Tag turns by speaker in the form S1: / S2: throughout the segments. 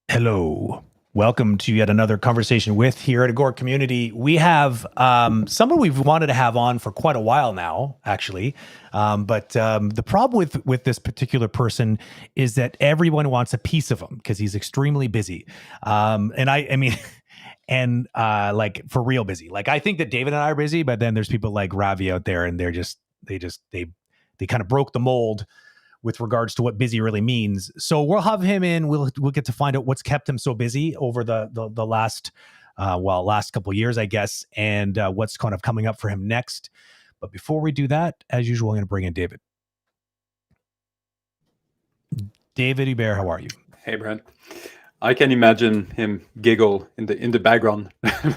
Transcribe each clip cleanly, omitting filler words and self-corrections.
S1: Hello. Welcome to yet another conversation with here at Agora.Community. We have someone we've wanted to have on for quite a while now, actually. But the problem with this particular person is that everyone wants a piece of him because he's extremely busy. And I mean, and like for real busy. Like I think that David and I are busy, but then there's people like Ravi out there, and they kind of broke the mold with regards to what busy really means. So we'll have him in. We'll get to find out what's kept him so busy over the last couple of years, I guess, and what's kind of coming up for him next. But before we do that, as usual, I'm going to bring in David. David Hubert, how are you?
S2: Hey, Brent. I can imagine him giggle in the background,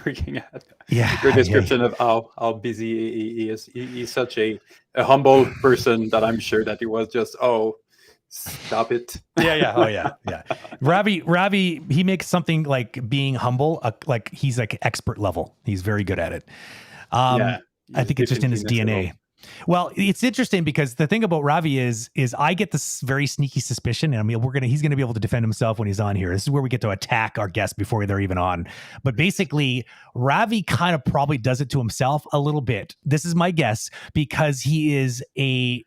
S2: looking at your description of how busy he is. He's such a humble person that I'm sure that he was just, stop it.
S1: Yeah. Ravi, he makes something like being humble, like he's like expert level. He's very good at it. I think it's just in his DNA. Well, it's interesting because the thing about Ravi is I get this very sneaky suspicion, and I mean, he's going to be able to defend himself when he's on here. This is where we get to attack our guests before they're even on. But basically, Ravi kind of probably does it to himself a little bit. This is my guess, because he is a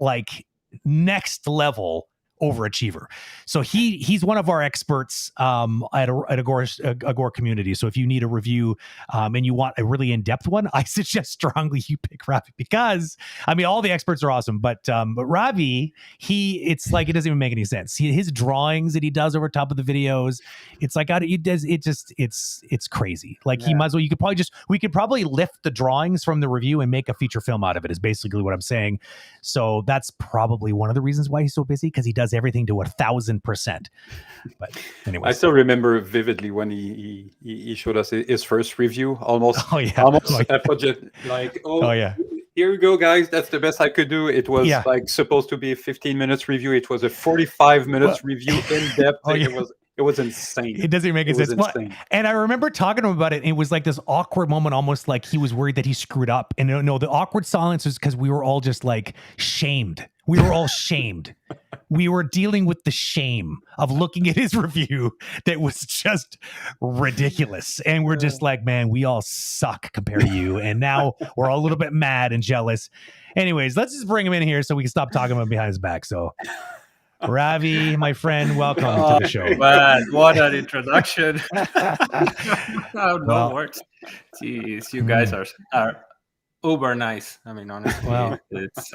S1: like next level overachiever. So he's one of our experts at Agora.Community. So if you need a review and you want a really in-depth one, I suggest strongly you pick Ravi, because I mean all the experts are awesome, but Ravi, it's like it doesn't even make any sense. His drawings that he does over top of the videos, it's like it's crazy. Like he might as well. We could probably lift the drawings from the review and make a feature film out of it. Is basically what I'm saying. So that's probably one of the reasons why he's so busy, because he does everything to 1,000%. But anyway,
S2: I still remember vividly when he showed us his first review, almost a project like, here we go, guys. That's the best I could do. It was like supposed to be a 15 minutes review. It was a 45 minutes review in depth. It was insane.
S1: It doesn't make any sense. And I remember talking to him about it. And it was like this awkward moment, almost like he was worried that he screwed up. And no, the awkward silence was because we were all just like shamed. We were all shamed. We were dealing with the shame of looking at his review that was just ridiculous. And we're just like, man, we all suck compared to you. And now we're all a little bit mad and jealous. Anyways, let's just bring him in here so we can stop talking about behind his back. So Ravi, my friend, welcome to the show.
S3: Man, what an introduction. No words. Jeez, you guys are uber nice. I mean, honestly, it's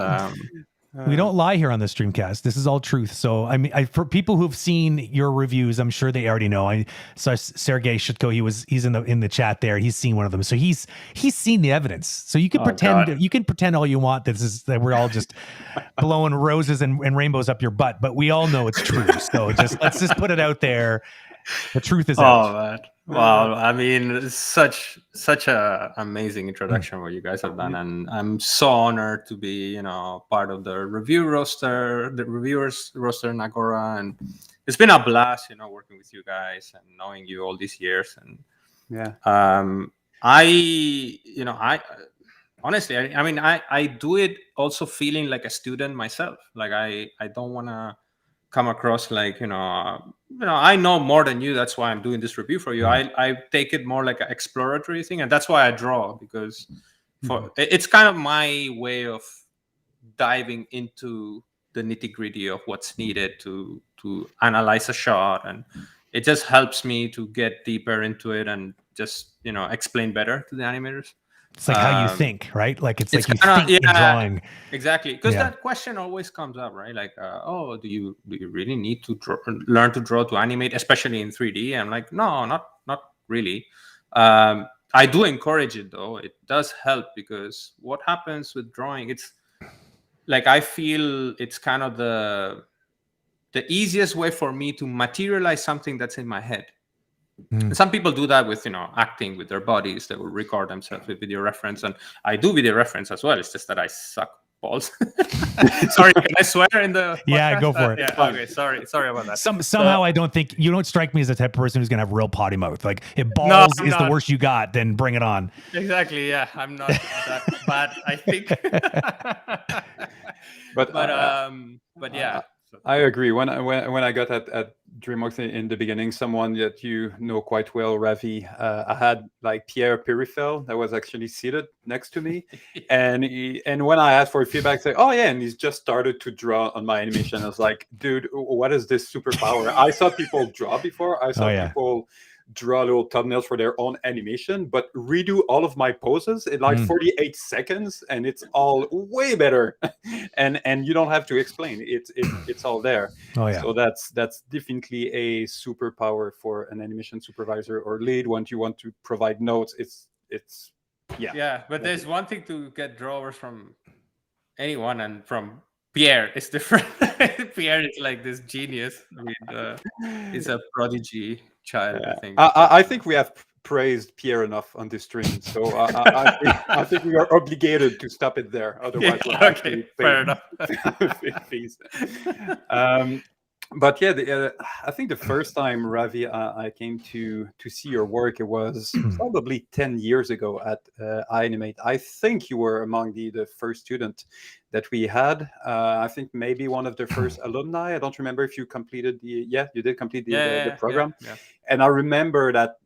S1: we don't lie here on the Streamcast. This is all truth. So I mean, for people who've seen your reviews, I'm sure they already know. I saw Sergey Shutko. He's in the chat there. He's seen one of them. So he's seen the evidence. So you can pretend all you want that we're all just blowing roses and rainbows up your butt, but we all know it's true. So let's just put it out there. The truth is out.
S3: Man. Wow, I mean, it's such a amazing introduction what you guys have done, and I'm so honored to be, part of the reviewers roster in Agora, and it's been a blast, working with you guys and knowing you all these years. And I honestly, I do it also feeling like a student myself. Like I don't want to come across like I know more than you, that's why I'm doing this review for you. I take it more like an exploratory thing, and that's why I draw, because it's kind of my way of diving into the nitty-gritty of what's needed to analyze a shot, and it just helps me to get deeper into it and just explain better to the animators.
S1: It's like how you think, right? Like it's like you think in drawing.
S3: Exactly, because that question always comes up, right? Like, oh, do you really need to learn to draw to animate, especially in 3D? I'm like, no, not really. I do encourage it though. It does help, because what happens with drawing, it's like I feel it's kind of the easiest way for me to materialize something that's in my head. Some people do that with, acting with their bodies. They will record themselves with video reference, and I do video reference as well. It's just that I suck balls. Sorry, can I swear in the podcast?
S1: Yeah, go for it.
S3: Yeah, okay, sorry about that.
S1: Somehow I don't think you don't strike me as the type of person who's gonna have real potty mouth. Like if balls is the worst you got, then bring it on.
S3: Exactly. Yeah, I'm not that bad, I think. but yeah.
S2: I agree. When I got at DreamWorks in the beginning, someone that you know quite well, Ravi, I had like Pierre Perifel that was actually seated next to me, and when I asked for feedback, say, "Oh yeah," and he's just started to draw on my animation. I was like, "Dude, what is this superpower?" I saw people draw before. I saw people draw little thumbnails for their own animation, but redo all of my poses in like 48 seconds, and it's all way better. and you don't have to explain. It's all there. So that's definitely a superpower for an animation supervisor or lead when you want to provide notes. It's
S3: but there's one thing to get drawers from anyone, and from Pierre it's different. Pierre is like this genius. I mean, he's a prodigy child.
S2: I think we have praised Pierre enough on this stream, so I think we are obligated to stop it there. Otherwise, we'll
S3: fair enough.
S2: But yeah, I think the first time, Ravi, I came to see your work, it was probably 10 years ago at iAnimate. I think you were among the first student that we had. I think maybe one of the first alumni. I don't remember if you completed you did complete the program.
S3: Yeah.
S2: And I remember that,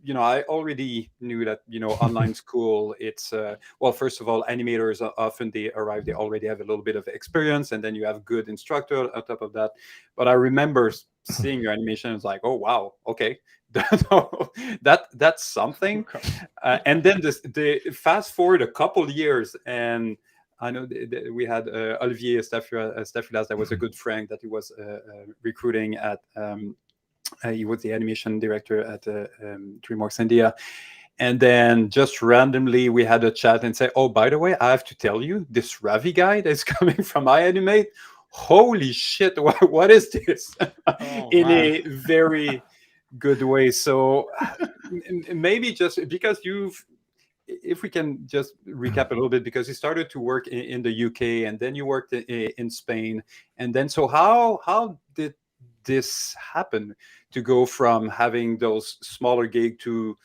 S2: I already knew that, online school, it's, well, first of all, animators often they arrive, they already have a little bit of experience, and then you have good instructor on top of that. But I remember seeing your animation, it's like, oh, wow, okay. That's something. And then the fast forward a couple years, and I know we had Olivier Stafilas, that was a good friend that he was recruiting at he was the animation director at DreamWorks India. And then just randomly we had a chat and say, oh, by the way, I have to tell you, this Ravi guy that's coming from iAnimate, holy shit, what is this? In a very good way. So maybe just because if we can just recap a little bit, because you started to work in the UK, and then you worked in Spain. And then, so how did this happen, to go from having those smaller gigs to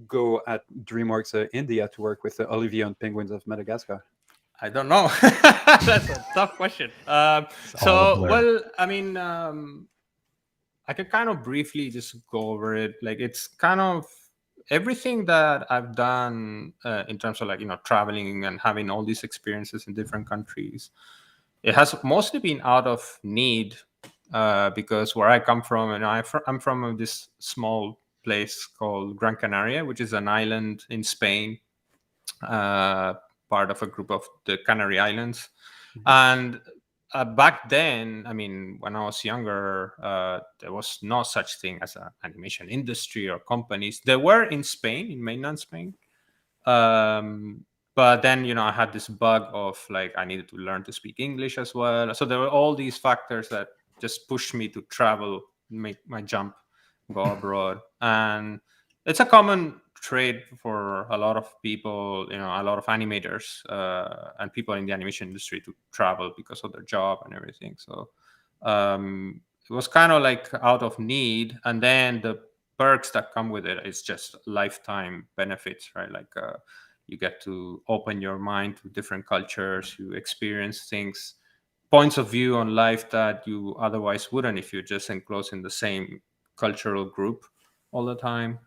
S2: go at DreamWorks India to work with Olivier on Penguins of Madagascar?
S3: I don't know. That's a tough question. Well, I mean, I could kind of briefly just go over it. Like, it's kind of everything that I've done in terms of, like, traveling and having all these experiences in different countries. It has mostly been out of need. Because where I come from, and I'm from this small place called Gran Canaria, which is an island in Spain, part of a group of the Canary Islands. And back then, I mean, when I was younger, there was no such thing as an animation industry or companies. There were in Spain, in mainland Spain. But then, I had this bug of, like, I needed to learn to speak English as well. So there were all these factors that just pushed me to travel, make my jump, go abroad. And it's a common trait for a lot of people, a lot of animators and people in the animation industry to travel because of their job and everything. So it was kind of like out of need. And then the perks that come with it is just lifetime benefits, right? Like you get to open your mind to different cultures, you experience things, points of view on life that you otherwise wouldn't if you're just enclosed in the same cultural group all the time.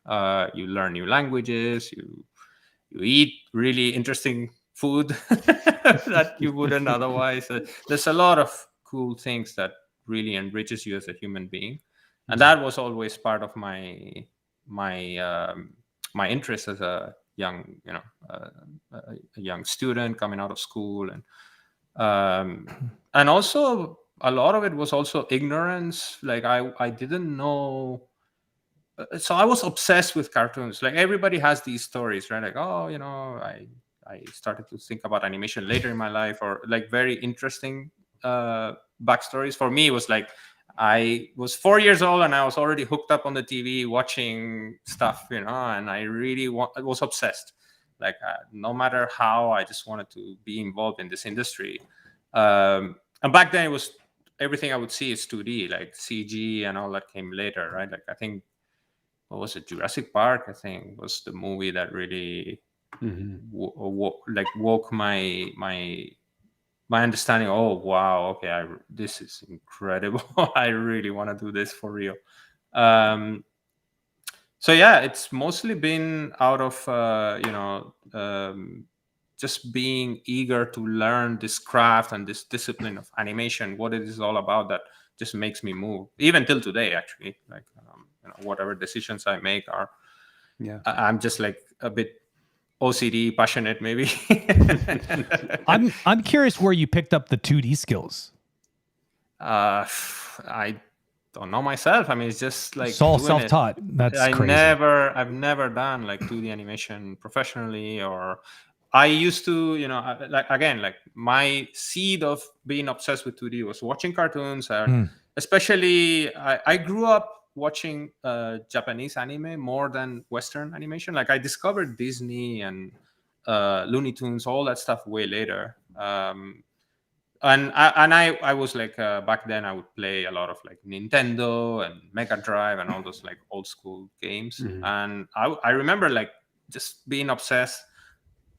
S3: You learn new languages, you eat really interesting food that you wouldn't otherwise. There's a lot of cool things that really enriches you as a human being. And that was always part of my interest as a young, a young student coming out of school, and also a lot of it was also ignorance. Like I didn't know. So I was obsessed with cartoons. Like everybody has these stories, right? Like, oh, I started to think about animation later in my life, or like very interesting backstories. For me, it was like I was 4 years old and I was already hooked up on the TV watching stuff, and I really was obsessed. Like no matter how, I just wanted to be involved in this industry. And back then, it was everything I would see is 2D, like CG and all that came later, right? Like I think, what was it? Jurassic Park, I think, was the movie that really woke my understanding. Oh wow, okay, this is incredible. I really want to do this for real. So yeah, it's mostly been out of just being eager to learn this craft and this discipline of animation, what it is all about, that just makes me move even till today, actually. Like whatever decisions I make are, I'm just like a bit OCD passionate, maybe.
S1: I'm curious where you picked up the 2D skills.
S3: I don't know myself. I mean, it's just like
S1: it's all self-taught. That's crazy.
S3: I've never done like 2D animation professionally, or I used to, like my seed of being obsessed with 2D was watching cartoons. Especially, I grew up watching Japanese anime more than Western animation. Like I discovered Disney and Looney Tunes, all that stuff way later. And I was like, back then I would play a lot of like Nintendo and Mega Drive and all those like old school games. And I remember like just being obsessed,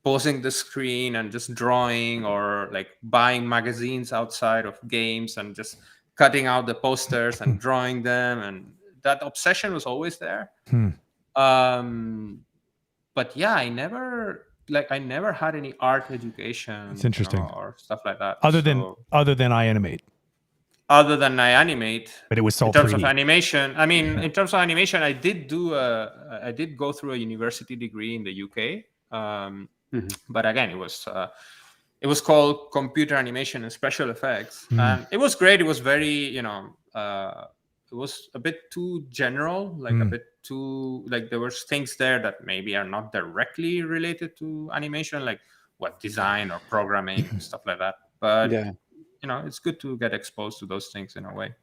S3: posing the screen and just drawing, or like buying magazines outside of games and just cutting out the posters and drawing them. And that obsession was always there. But yeah, I never had any art education.
S1: It's interesting.
S3: Or stuff like that.
S1: Other than I animate.
S3: Other than I animate.
S1: But it was all
S3: in terms
S1: 3D.
S3: of animation. I mean, in terms of animation, I did go through a university degree in the UK. But again, it was called computer animation and special effects, and it was great. It was very, it was a bit too general, like a bit too, like there were things there that maybe are not directly related to animation, like what design or programming and stuff like that. But it's good to get exposed to those things in a way.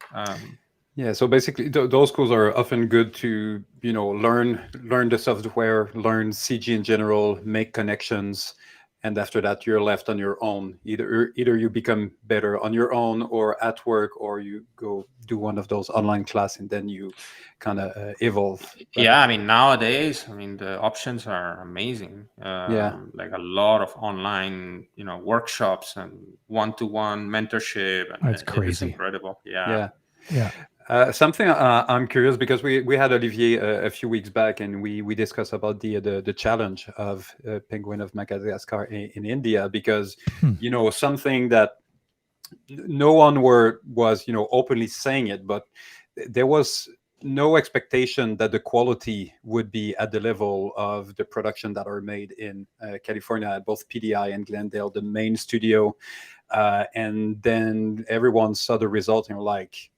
S2: Yeah, so basically those schools are often good to, learn the software, learn CG in general, make connections, and after that you're left on your own. Either you become better on your own or at work, or you go do one of those online classes and then you kind of evolve.
S3: Yeah, I mean, nowadays, the options are amazing. Like a lot of online, workshops and one-to-one mentorship. And
S1: that's crazy.
S3: It's incredible. Yeah.
S2: Something I'm curious, because we had Olivier a few weeks back, and we discussed about the challenge of Penguin of Madagascar in India, because something that no one was openly saying it, but there was no expectation that the quality would be at the level of the production that are made in California at both PDI and Glendale, the main studio, and then everyone saw the result and were like,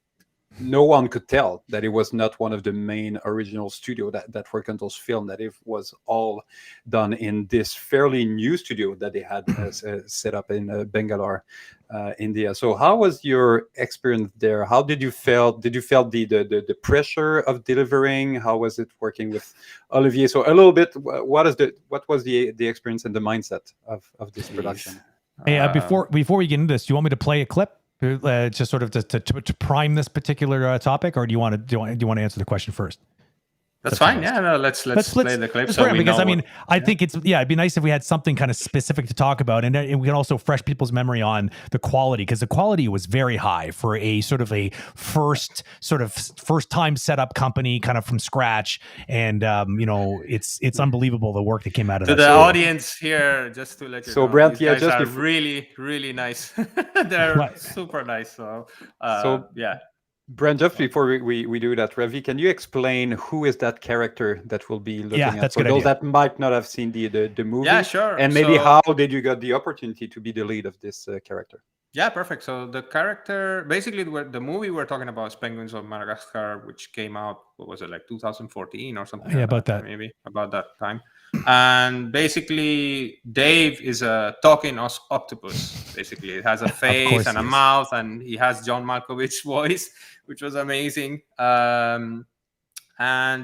S2: no one could tell that it was not one of the main original studio that worked on those films, that it was all done in this fairly new studio that they had set up in Bangalore, India. So how was your experience there? How did you feel? Did you feel the pressure of delivering? How was it working with Olivier? So a little bit, what was the experience and the mindset of this production?
S1: Hey, before we get into this, do you want me to play a clip? Just sort of to prime this particular topic, or do you want to answer the question first?
S3: That's fine. Yeah, no, let's play the clip.
S1: Because I think it'd be nice if we had something kind of specific to talk about, and we can also refresh people's memory on the quality, because the quality was very high for a first time setup company, kind of from scratch, and it's unbelievable the work that came out of that.
S3: To the audience here, just to let you know,
S2: so Brent,
S3: these guys are really, really nice. They're super nice. So yeah.
S2: Brent, just before we do that, Ravi, can you explain who is that character that we'll be looking at?
S1: That's
S2: for
S1: good
S2: those
S1: idea.
S2: that might not have seen the movie.
S3: Yeah, sure.
S2: And maybe how did you get the opportunity to be the lead of this character?
S3: Yeah, perfect. So the character, basically, the movie we're talking about is Penguins of Madagascar, which came out, what was it, like 2014 or something?
S1: Yeah, about that.
S3: Maybe about that time. And basically, Dave is a talking octopus. Basically, it has a face and a mouth, and he has John Malkovich's voice, which was amazing. And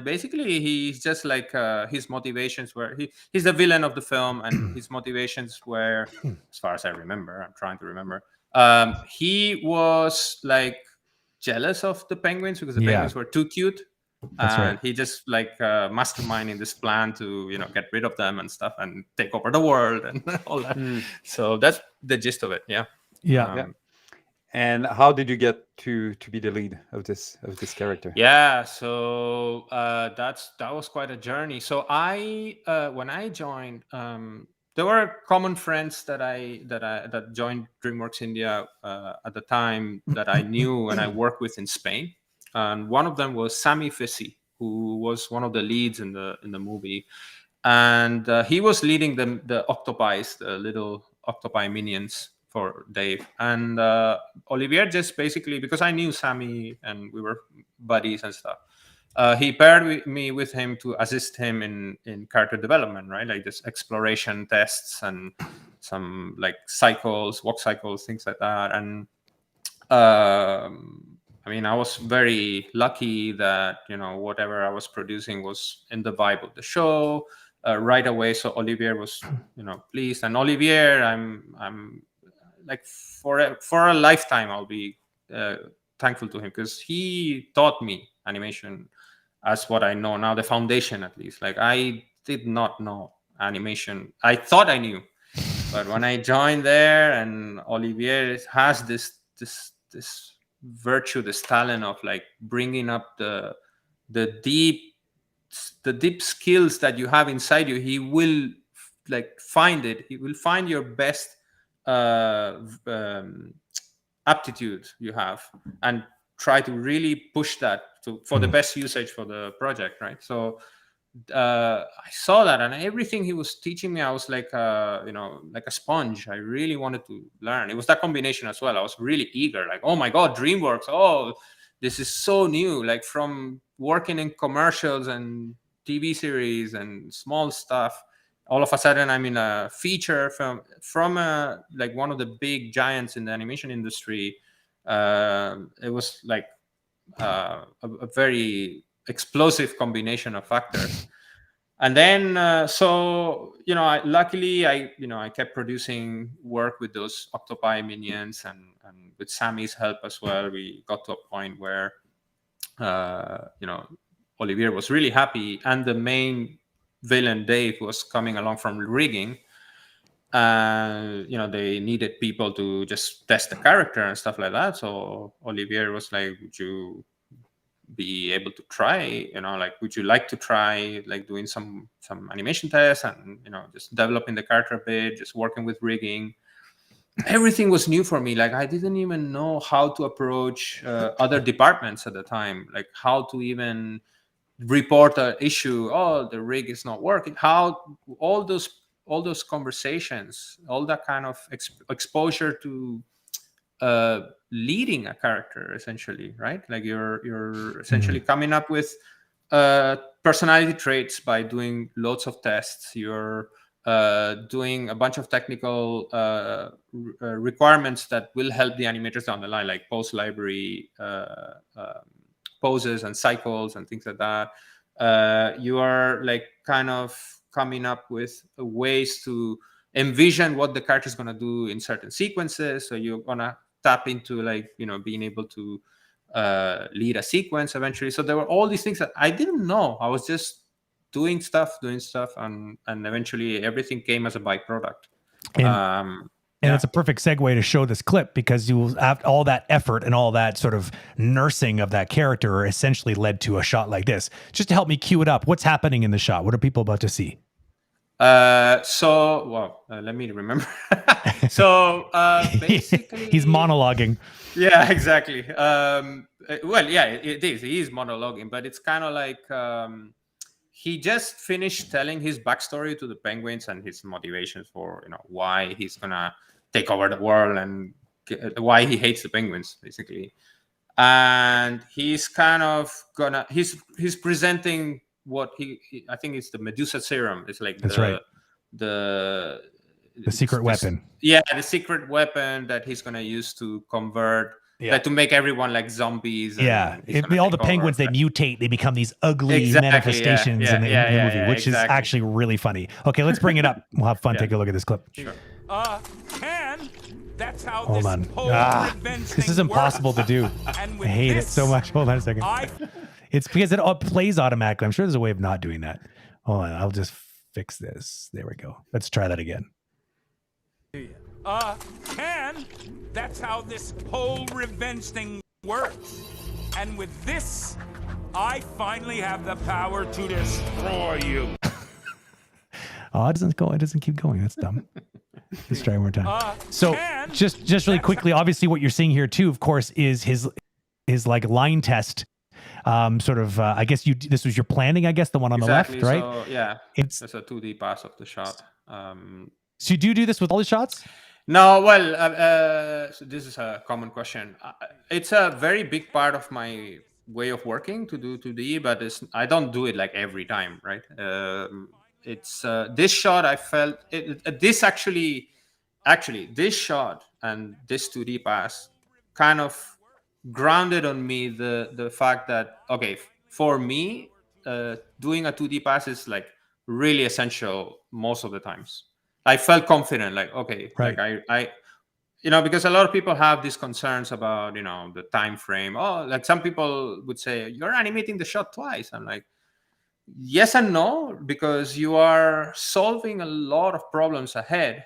S3: basically, he's just like his motivations were he's the villain of the film, and his motivations were, as far as I remember, I'm trying to remember. He was like jealous of the penguins because the penguins were too cute.
S1: That's
S3: and
S1: right.
S3: he just like masterminding this plan to get rid of them and stuff and take over the world and all that. So that's the gist of it.
S1: Yeah.
S2: And how did you get to be the lead of this character?
S3: Yeah, so that was quite a journey. So I when I joined, there were common friends that joined DreamWorks India at the time that I knew and I worked with in Spain. And one of them was Sami Fissi, who was one of the leads in the movie, and he was leading the octopi, the little octopi minions for Dave. And Olivier just basically, because I knew Sami and we were buddies and stuff, he paired me with him to assist him in character development, right? Like this exploration tests and some like walk cycles, things like that. And I mean, I was very lucky that, whatever I was producing was in the vibe of the show right away. So Olivier was, pleased. And Olivier, I'm like for a lifetime, I'll be thankful to him because he taught me animation as what I know now, the foundation at least. Like I did not know animation. I thought I knew, but when I joined there, and Olivier has this virtue, this talent of like bringing up the deep skills that you have inside you. He will like find it. He will find your best aptitude you have and try to really push that for the best usage for the project, right? So I saw that, and everything he was teaching me, I was like like a sponge. I really wanted to learn. It was that combination as well. I was really eager, like, oh my god, DreamWorks, oh, this is so new. Like from working in commercials and TV series and small stuff, all of a sudden I'm in a feature from like one of the big giants in the animation industry. It was like a very explosive combination of factors. And then so luckily I kept producing work with those octopi minions, and with Sami's help as well, we got to a point where Olivier was really happy, and the main villain Dave was coming along from rigging. They needed people to just test the character and stuff like that. So Olivier was like, would you be able to try, would you like to try like doing some animation tests and just developing the character a bit, just working with rigging. Everything was new for me. Like I didn't even know how to approach other departments at the time, like how to even report an issue. Oh, the rig is not working. How all those conversations, all that kind of exposure to leading a character, essentially, right? Like you're essentially coming up with personality traits by doing loads of tests. You're doing a bunch of technical requirements that will help the animators down the line, like pose library poses and cycles and things like that. You are like kind of coming up with ways to envision what the character is going to do in certain sequences. So you're going to tap into like being able to lead a sequence eventually. So there were all these things that I didn't know. I was just doing stuff, and eventually everything came as a byproduct.
S1: And it's a perfect segue to show this clip, because you have all that effort and all that sort of nursing of that character essentially led to a shot like this. Just to help me cue it up, what's happening in the shot? What are people about to see?
S3: Let me remember. So basically,
S1: he's monologuing.
S3: Yeah, exactly. Well, yeah, it is. He is monologuing, but it's kind of like he just finished telling his backstory to the penguins and his motivations for why he's gonna take over the world and why he hates the penguins, basically. And he's kind of he's presenting what I think it's the Medusa serum. It's like
S1: that's right.
S3: The
S1: secret weapon.
S3: Yeah, the secret weapon that he's gonna use to convert. Yeah. To make everyone like zombies.
S1: Yeah, all the penguins, they mutate. They become these ugly manifestations in the movie, which is actually really funny. Okay, let's bring it up. We'll have fun. Take a look at this clip.
S3: Sure.
S4: That's how
S1: Hold on. This is impossible to do. I hate it so much. Hold on a second. It's because it plays automatically. I'm sure there's a way of not doing that. Hold on. I'll just fix this. There we go. Let's try that again.
S4: That's how this whole revenge thing works. And with this, I finally have the power to destroy you.
S1: Oh, it doesn't keep going. That's dumb. Let's try one more time. So just really quickly, obviously what you're seeing here too, of course, is his like line test. I guess this was your planning, I guess, the one on the left, right?
S3: So, yeah, it's a 2D pass of the shot.
S1: So do you do this with all the shots?
S3: No, well, so this is a common question. It's a very big part of my way of working to do 2D, but I don't do it like every time, right? It's this shot. I felt this actually this shot and this 2D pass kind of grounded on me the fact that for me, doing a 2D pass is like really essential most of the times. I felt confident, like, right. Like I because a lot of people have these concerns about, the time frame. Oh, like some people would say, you're animating the shot twice. I'm like, yes and no, because you are solving a lot of problems ahead.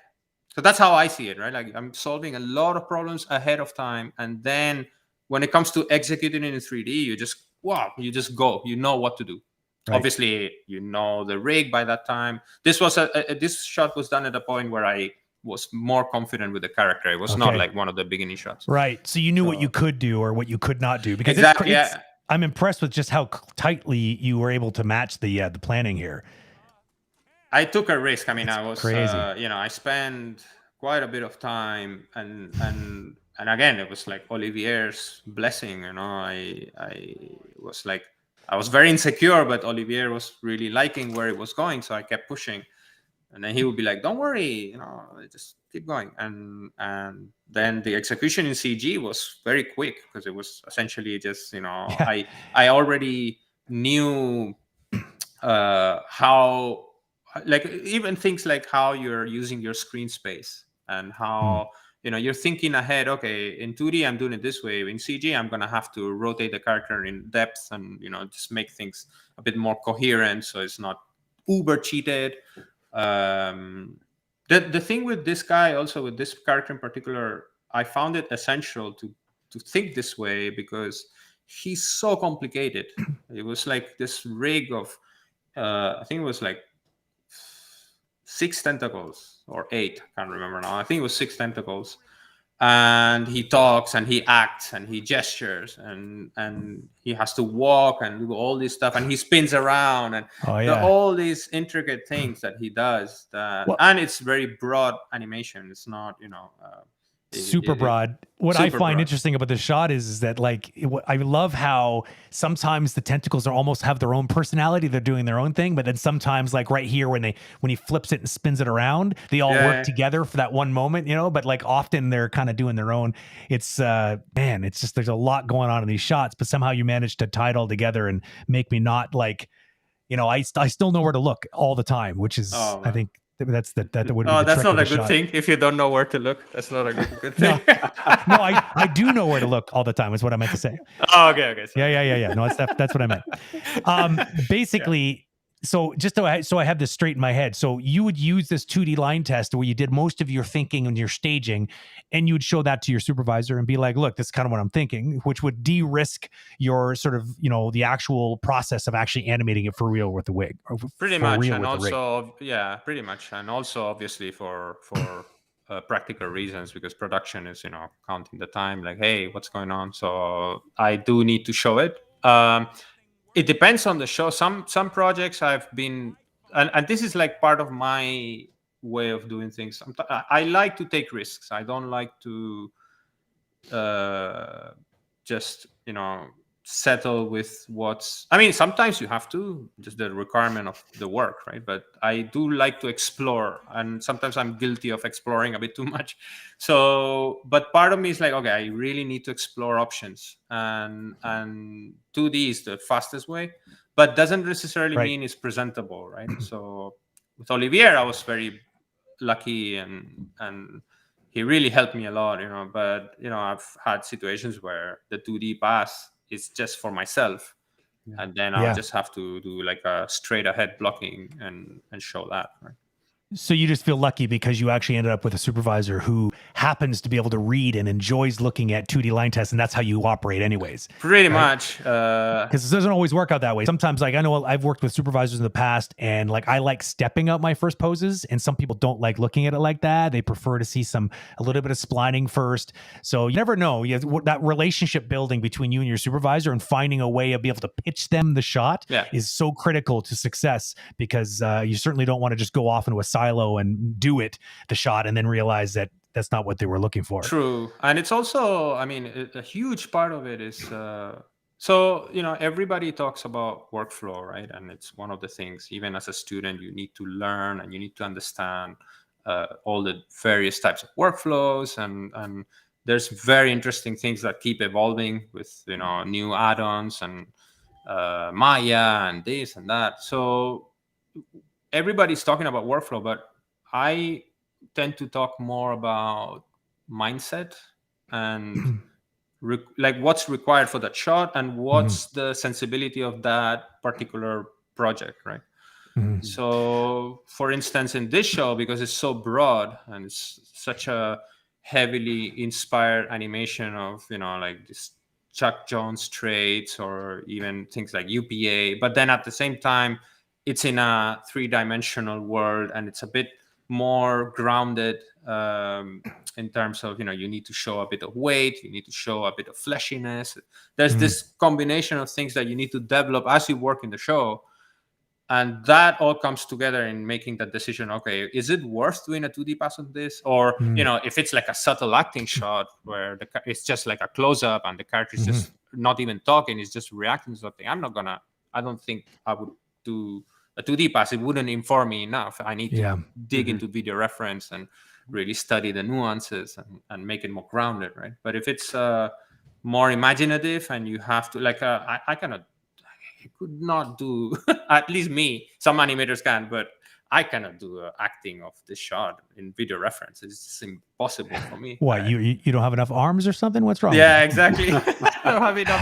S3: So that's how I see it, right? Like I'm solving a lot of problems ahead of time. And then when it comes to executing it in 3D, you just go, you know what to do. Right. Obviously, the rig by that time. This shot was done at a point where I was more confident with the character. It was not like one of the beginning shots.
S1: Right. So you knew what you could do or what you could not do. Because I'm impressed with just how tightly you were able to match the planning here.
S3: I took a risk. I mean, I was
S1: crazy.
S3: I spent quite a bit of time, and again, it was like Olivier's blessing. I was very insecure, but Olivier was really liking where it was going, so I kept pushing. And then he would be like, "Don't worry, just keep going." And then the execution in CG was very quick because it was essentially just, I already knew how, like, even things like how you're using your screen space and how you're thinking ahead. Okay, in 2D I'm doing it this way. In CG I'm gonna have to rotate the character in depth and just make things a bit more coherent so it's not uber cheated. The thing with this guy, also with this character in particular, I found it essential to think this way because he's so complicated. It was like this rig of I think it was like 6 tentacles or 8, I can't remember now. I think it was 6 tentacles. And he talks and he acts and he gestures and he has to walk and do all this stuff and he spins around and all these intricate things that he does. And it's very broad animation. It's not,
S1: super broad. What I find interesting about this shot is that, like, I love how sometimes the tentacles almost have their own personality. They're doing their own thing, but then sometimes, like right here, when he flips it and spins it around, they all work together for that one moment, But like often they're kind of doing their own. It's it's just there's a lot going on in these shots, but somehow you manage to tie it all together and make me not like, I still know where to look all the time, which is I think. That's that would be
S3: that's not a good thing. If you don't know where to look, that's not a good thing.
S1: No, I do know where to look all the time is what I meant to say.
S3: Oh, okay.
S1: Sorry. Yeah. No, that's what I meant. Basically, so just so I have this straight in my head. So you would use this 2D line test where you did most of your thinking and your staging, and you would show that to your supervisor and be like, look, this is kind of what I'm thinking, which would de-risk your sort of, the actual process of actually animating it for real with the wig.
S3: Pretty much. And also, pretty much. And also obviously for practical reasons, because production is, counting the time, like, hey, what's going on? So I do need to show it. It depends on the show. Some projects I've been, and this is like part of my way of doing things. I like to take risks. I don't like to just settle with what's, I mean, sometimes you have to, just the requirement of the work, right? But I do like to explore, and sometimes I'm guilty of exploring a bit too much. So, but part of me is like, okay, I really need to explore options, and 2D is the fastest way, but doesn't necessarily mean it's presentable, right? So with Olivier, I was very lucky, and he really helped me a lot, but I've had situations where the 2D pass is just for myself, and then I'll just have to do like a straight ahead blocking and show that, right?
S1: So you just feel lucky because you actually ended up with a supervisor who happens to be able to read and enjoys looking at 2D line tests, and that's how you operate anyways.
S3: Pretty much.
S1: Because it doesn't always work out that way. Sometimes, like, I know I've worked with supervisors in the past, and like I like stepping up my first poses, and some people don't like looking at it like that. They prefer to see a little bit of splining first. So you never know. That relationship building between you and your supervisor and finding a way of being able to pitch them the shot is so critical to success, because you certainly don't want to just go off into a silo and do the shot and then realize that that's not what they were looking for.
S3: True. And it's also, I mean, a huge part of it is, so, everybody talks about workflow, right? And it's one of the things, even as a student, you need to learn and you need to understand all the various types of workflows. And there's very interesting things that keep evolving with, new add-ons and Maya and this and that. So everybody's talking about workflow, but I tend to talk more about mindset and like what's required for that shot and what's the sensibility of that particular project, right? So, for instance, in this show, because it's so broad and it's such a heavily inspired animation of, like this Chuck Jones traits or even things like UPA, but then at the same time, it's in a 3-dimensional world, and it's a bit more grounded in terms of, you need to show a bit of weight, you need to show a bit of fleshiness. There's this combination of things that you need to develop as you work in the show. And that all comes together in making that decision. Okay, is it worth doing a 2D pass on this? Or, if it's like a subtle acting shot where it's just like a close-up and the character's just not even talking, it's just reacting to something, I don't think I would do a 2D pass. It wouldn't inform me enough. I need to dig into video reference and really study the nuances and make it more grounded, right? But if it's more imaginative and you have to, like, I could not do, at least me, some animators can, but I cannot do acting of this shot in video reference. It's just impossible for me.
S1: What, you don't have enough arms or something? What's wrong?
S3: Yeah, exactly. I don't have enough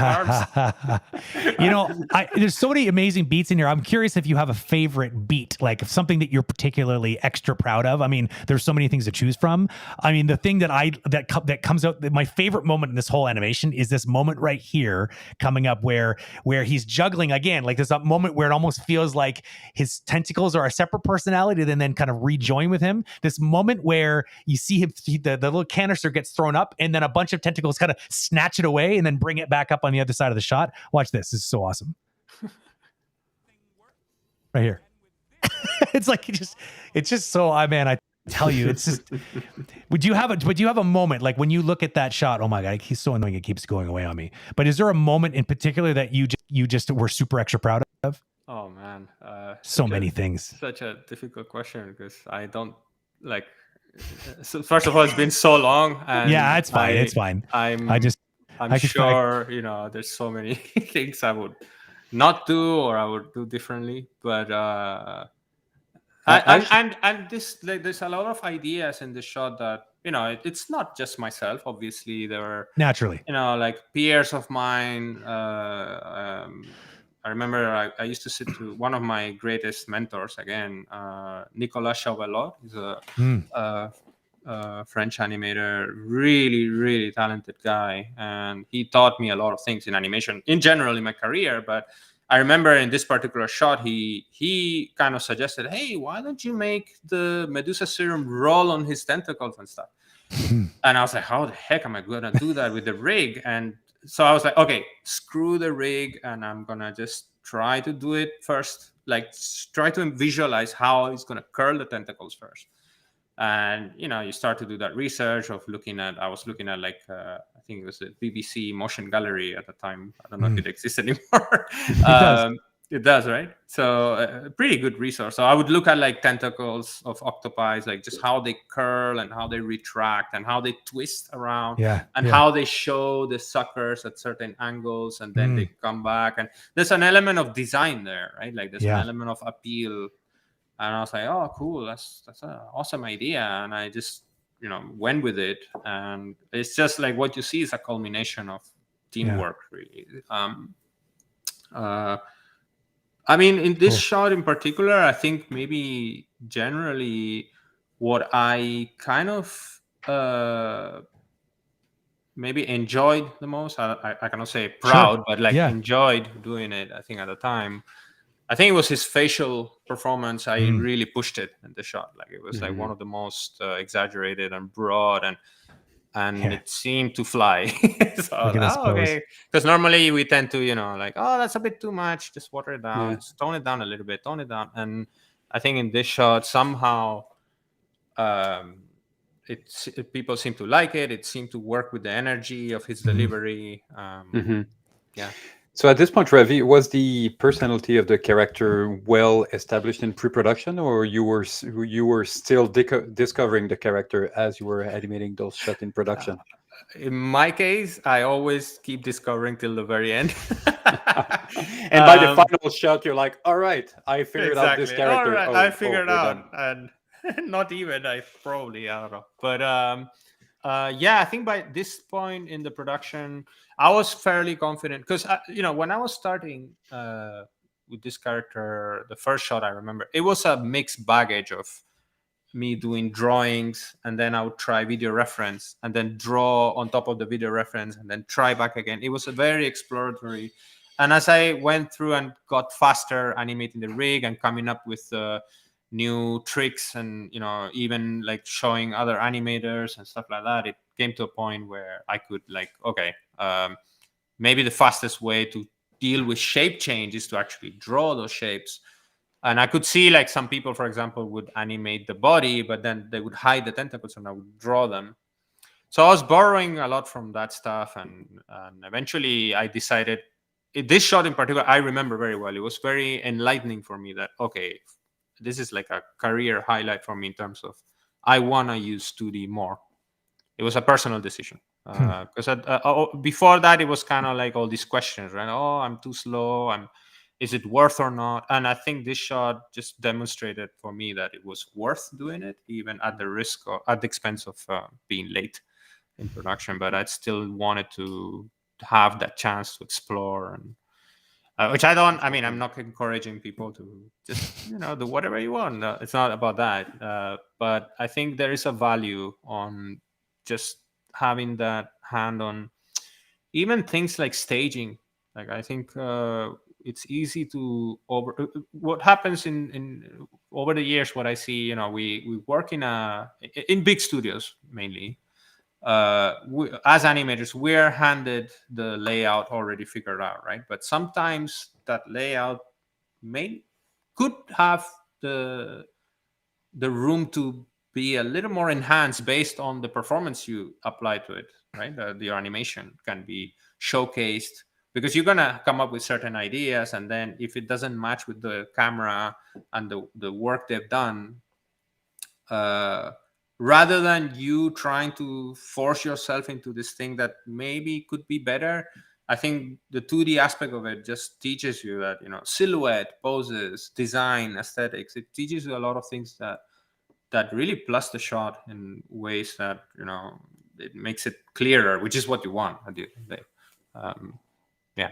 S3: arms.
S1: There's so many amazing beats in here. I'm curious if you have a favorite beat, like something that you're particularly extra proud of. I mean, there's so many things to choose from. I mean, the thing that comes out, my favorite moment in this whole animation is this moment right here coming up where he's juggling again. Like there's a moment where it almost feels like his tentacles are a separate personality and then kind of rejoin with him. This moment where you see him, the little canister gets thrown up and then a bunch of tentacles kind of snatch it away and then bring it back up on the other side of the shot. Watch this. This is so awesome. Right here. It's like, it's just so, I tell you, it's just, would you have a moment like when you look at that shot? Oh my God, he's so annoying. It keeps going away on me. But is there a moment in particular that you just were super extra proud of?
S3: Oh man.
S1: So many things.
S3: Such a difficult question because I don't like, so first of all, it's been so long. And
S1: yeah, it's fine. It's fine.
S3: I'm sure, there's so many things I would not do or I would do differently. But and this, like, there's a lot of ideas in the shot that, it's not just myself. Obviously, there were
S1: naturally,
S3: like peers of mine. I remember I used to sit to one of my greatest mentors again, Nicolas Chauvelot. He's a French animator, really, really talented guy. And he taught me a lot of things in animation in general in my career. But I remember in this particular shot, he kind of suggested, hey, why don't you make the Medusa serum roll on his tentacles and stuff? And I was like, how the heck am I going to do that with the rig? And so I was like, okay, screw the rig, and I'm going to just try to do it first. Like, try to visualize how it's going to curl the tentacles first. And, you start to do that research of I was looking at like, I think it was the BBC Motion Gallery at the time. I don't know if it exists anymore. It does, right? So pretty good resource. So I would look at like tentacles of octopi, like just how they curl and how they retract and how they twist around how they show the suckers at certain angles and then they come back. And there's an element of design there, right? Like there's an element of appeal. And I was like, oh, cool. That's an awesome idea. And I just, went with it. And it's just like what you see is a culmination of teamwork, really. I mean, in this shot in particular, I think maybe generally what I kind of maybe enjoyed the most, I cannot say proud, but like enjoyed doing it, I think at the time, I think it was his facial performance. I really pushed it in the shot. Like it was like one of the most exaggerated and broad, and it seemed to fly. So I was like, okay. Because normally we tend to, like, oh, that's a bit too much. Just water it down. Just tone it down a little bit. Tone it down. And I think in this shot, somehow people seem to like it. It seemed to work with the energy of his delivery. Yeah.
S2: So at this point, Ravi, was the personality of the character well established in pre-production, or you were still discovering the character as you were animating those shots in production?
S3: In my case, I always keep discovering till the very end.
S2: And by the final shot, you're like, all right, I figured out this character.
S3: All right, I figured out. And not even, I don't know. But I think by this point in the production, I was fairly confident because, when I was starting with this character, the first shot I remember, it was a mixed baggage of me doing drawings, and then I would try video reference and then draw on top of the video reference and then try back again. It was a very exploratory. And as I went through and got faster animating the rig and coming up with new tricks and, even like showing other animators and stuff like that, it came to a point where I could like, okay, maybe the fastest way to deal with shape change is to actually draw those shapes. And I could see like some people, for example, would animate the body, but then they would hide the tentacles and I would draw them. So I was borrowing a lot from that stuff. And eventually I decided, this shot in particular, I remember very well. It was very enlightening for me that, okay, this is like a career highlight for me in terms of I want to use 2D more. It was a personal decision. Because before that, it was kind of like all these questions, right? Oh, I'm too slow. Is it worth or not? And I think this shot just demonstrated for me that it was worth doing it, even at the risk or at the expense of being late in production. But I still wanted to have that chance to explore, and which I'm not encouraging people to just, do whatever you want. It's not about that. But I think there is a value on just having that hand on even things like staging. Like I think it's easy to what happens in over the years, what I see, we work in big studios mainly. As animators, we're handed the layout already figured out, right? But sometimes that layout could have the room to be a little more enhanced based on the performance you apply to it, right? The animation can be showcased because you're gonna come up with certain ideas, and then if it doesn't match with the camera and the work they've done, rather than you trying to force yourself into this thing that maybe could be better, I think the 2D aspect of it just teaches you that, silhouette, poses, design, aesthetics. It teaches you a lot of things that really plus the shot in ways that, it makes it clearer, which is what you want at the end of the day. Yeah.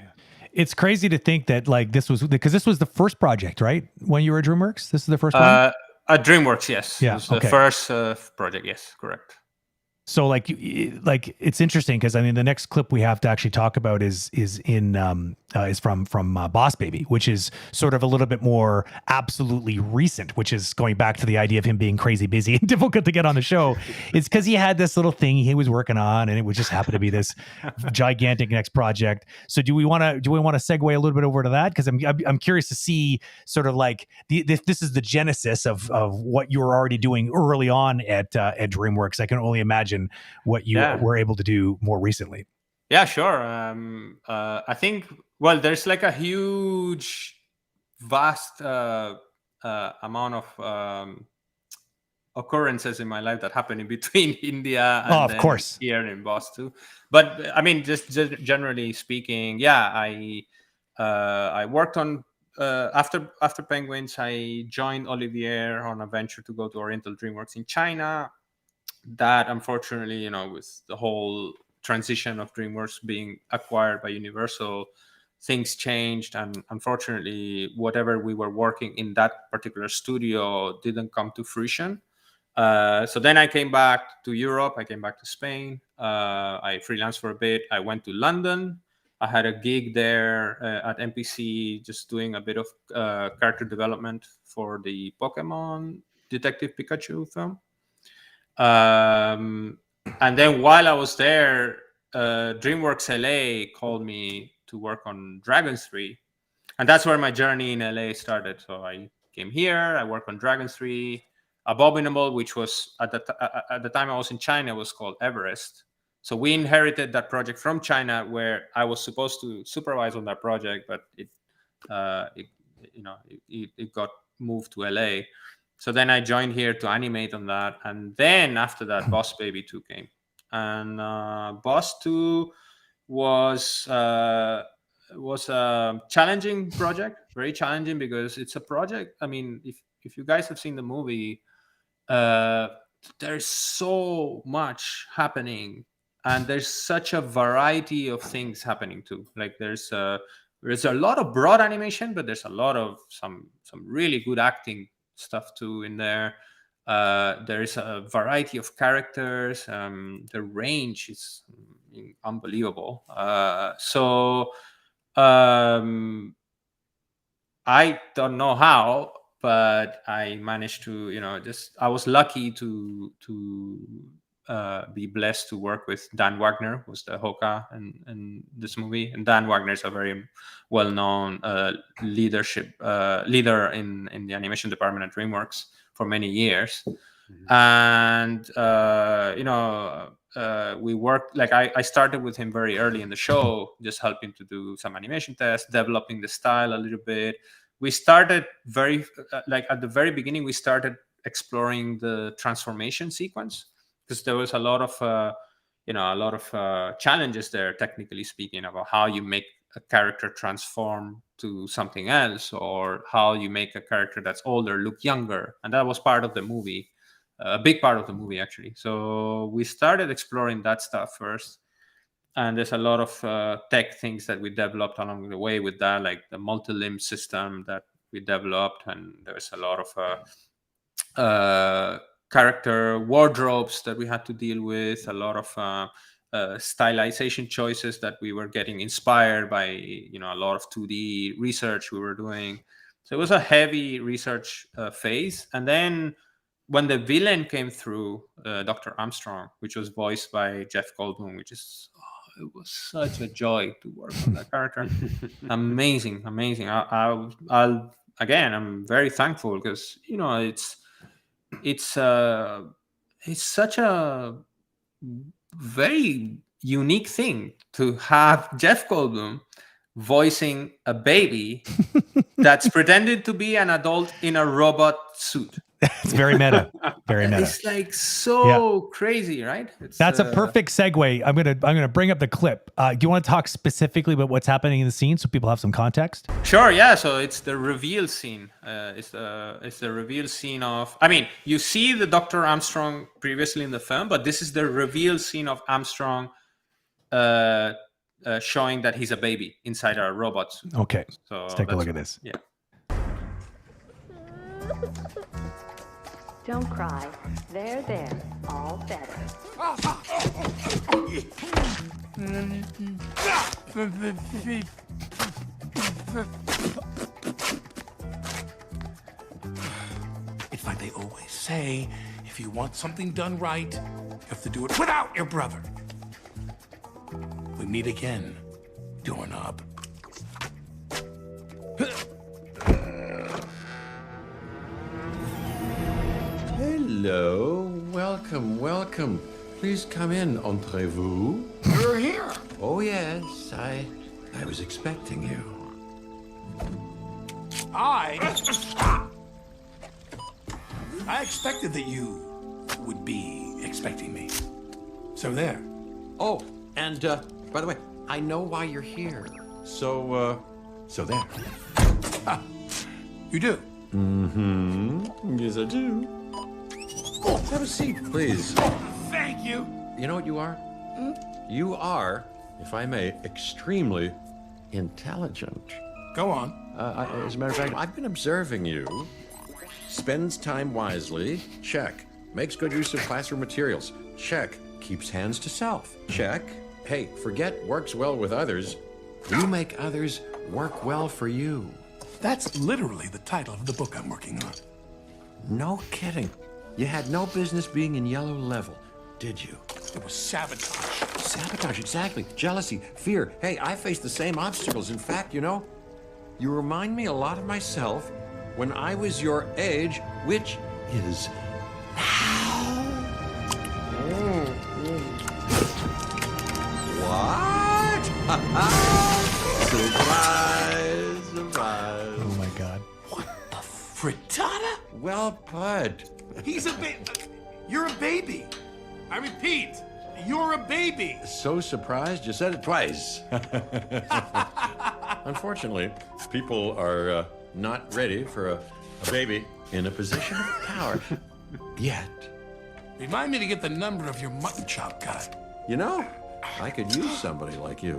S1: It's crazy to think that like this was the first project, right? When you were at DreamWorks, this is the first one?
S3: At DreamWorks, yes.
S1: Yeah,
S3: it was the first project, yes, correct.
S1: So like it's interesting because I mean the next clip we have to actually talk about is from Boss Baby, which is sort of a little bit more absolutely recent, which is going back to the idea of him being crazy busy and difficult to get on the show. It's because he had this little thing he was working on, and it would just happen to be this gigantic next project. So do we want to segue a little bit over to that? Because I'm curious to see sort of like this is the genesis of what you were already doing early on at DreamWorks. I can only imagine what you were able to do more recently.
S3: Yeah, sure. I think, well, there's like a huge, vast amount of occurrences in my life that happen in between India and
S1: of course
S3: here in Boston. But I mean, just generally speaking, yeah, I worked on after Penguins. I joined Olivier on a venture to go to Oriental DreamWorks in China. That unfortunately, with the whole transition of DreamWorks being acquired by Universal, things changed, and unfortunately, whatever we were working in that particular studio didn't come to fruition. So then I came back to Europe. I came back to Spain. I freelanced for a bit. I went to London. I had a gig there at MPC, just doing a bit of character development for the Pokemon Detective Pikachu film. And then while I was there, DreamWorks LA called me to work on Dragons 3. And that's where my journey in LA started. So I came here, I worked on Dragons 3, Abominable, which was at the time I was in China, was called Everest. So we inherited that project from China, where I was supposed to supervise on that project, but it got moved to LA. So then I joined here to animate on that. And then after that, Boss Baby 2 came. And Boss 2 was a challenging project, very challenging, because it's a project. I mean, if you guys have seen the movie, there's so much happening. And there's such a variety of things happening too. Like there's a lot of broad animation, but there's a lot of some really good acting stuff too in there. There is a variety of characters. The range is unbelievable. So I don't know how, but I managed to, I was lucky to be blessed to work with Dan Wagner, who's the Hoka in this movie. And Dan Wagner is a very well-known leader in the animation department at DreamWorks for many years. Mm-hmm. And we worked, like I started with him very early in the show, just helping to do some animation tests, developing the style a little bit. We started at the very beginning, we started exploring the transformation sequence, because there was a lot of challenges there, technically speaking, about how you make a character transform to something else, or how you make a character that's older look younger. And that was part of the movie, a big part of the movie, actually. So we started exploring that stuff first. And there's a lot of tech things that we developed along the way with that, like the multi-limb system that we developed. And there's a lot of character wardrobes that we had to deal with, a lot of stylization choices that we were getting inspired by, a lot of 2D research we were doing. So it was a heavy research phase. And then when the villain came through, Dr. Armstrong, which was voiced by Jeff Goldblum, it was such a joy to work on that character. Amazing. I'm very thankful, because it's such a very unique thing to have Jeff Goldblum voicing a baby that's pretended to be an adult in a robot suit.
S1: It's very meta. Very meta.
S3: It's like so crazy, right?
S1: That's a perfect segue. I'm gonna bring up the clip. Do you want to talk specifically about what's happening in the scene so people have some context?
S3: Sure. Yeah. So it's the reveal scene. It's the reveal scene of. I mean, you see the Dr. Armstrong previously in the film, but this is the reveal scene of Armstrong, showing that he's a baby inside a robot suit.
S1: Okay. So let's take a look at this.
S3: Yeah.
S5: Don't cry. There, all better.
S4: It's like they always say, if you want something done right, you have to do it without your brother. We meet again, doorknob.
S6: Hello, welcome. Please come in, entrez-vous.
S4: You're here.
S6: Oh yes, I was expecting you.
S4: I expected that you would be expecting me. So there.
S6: Oh, and by the way, I know why you're here. So there.
S4: Ah, you do?
S6: Mm-hmm. Yes, I do. Have a seat, please.
S4: Thank you.
S6: You know what you are? You are, if I may, extremely intelligent.
S4: Go on.
S6: As a matter of fact, I've been observing you. Spends time wisely. Check. Makes good use of classroom materials. Check. Keeps hands to self. Check. Hey, forget works well with others. You make others work well for you.
S4: That's literally the title of the book I'm working on.
S6: No kidding. You had no business being in yellow level, did you?
S4: It was sabotage.
S6: Sabotage, exactly. Jealousy, fear. Hey, I faced the same obstacles. In fact, you know, you remind me a lot of myself when I was your age, which is now. What? Surprise.
S1: Oh my God.
S4: What the frittata?
S6: Well put.
S4: He's a baby. You're a baby. I repeat, you're a baby.
S6: So surprised you said it twice. Unfortunately, people are not ready for a baby in a position of power yet.
S4: Remind me to get the number of your mutton chop guy.
S6: You know, I could use somebody like you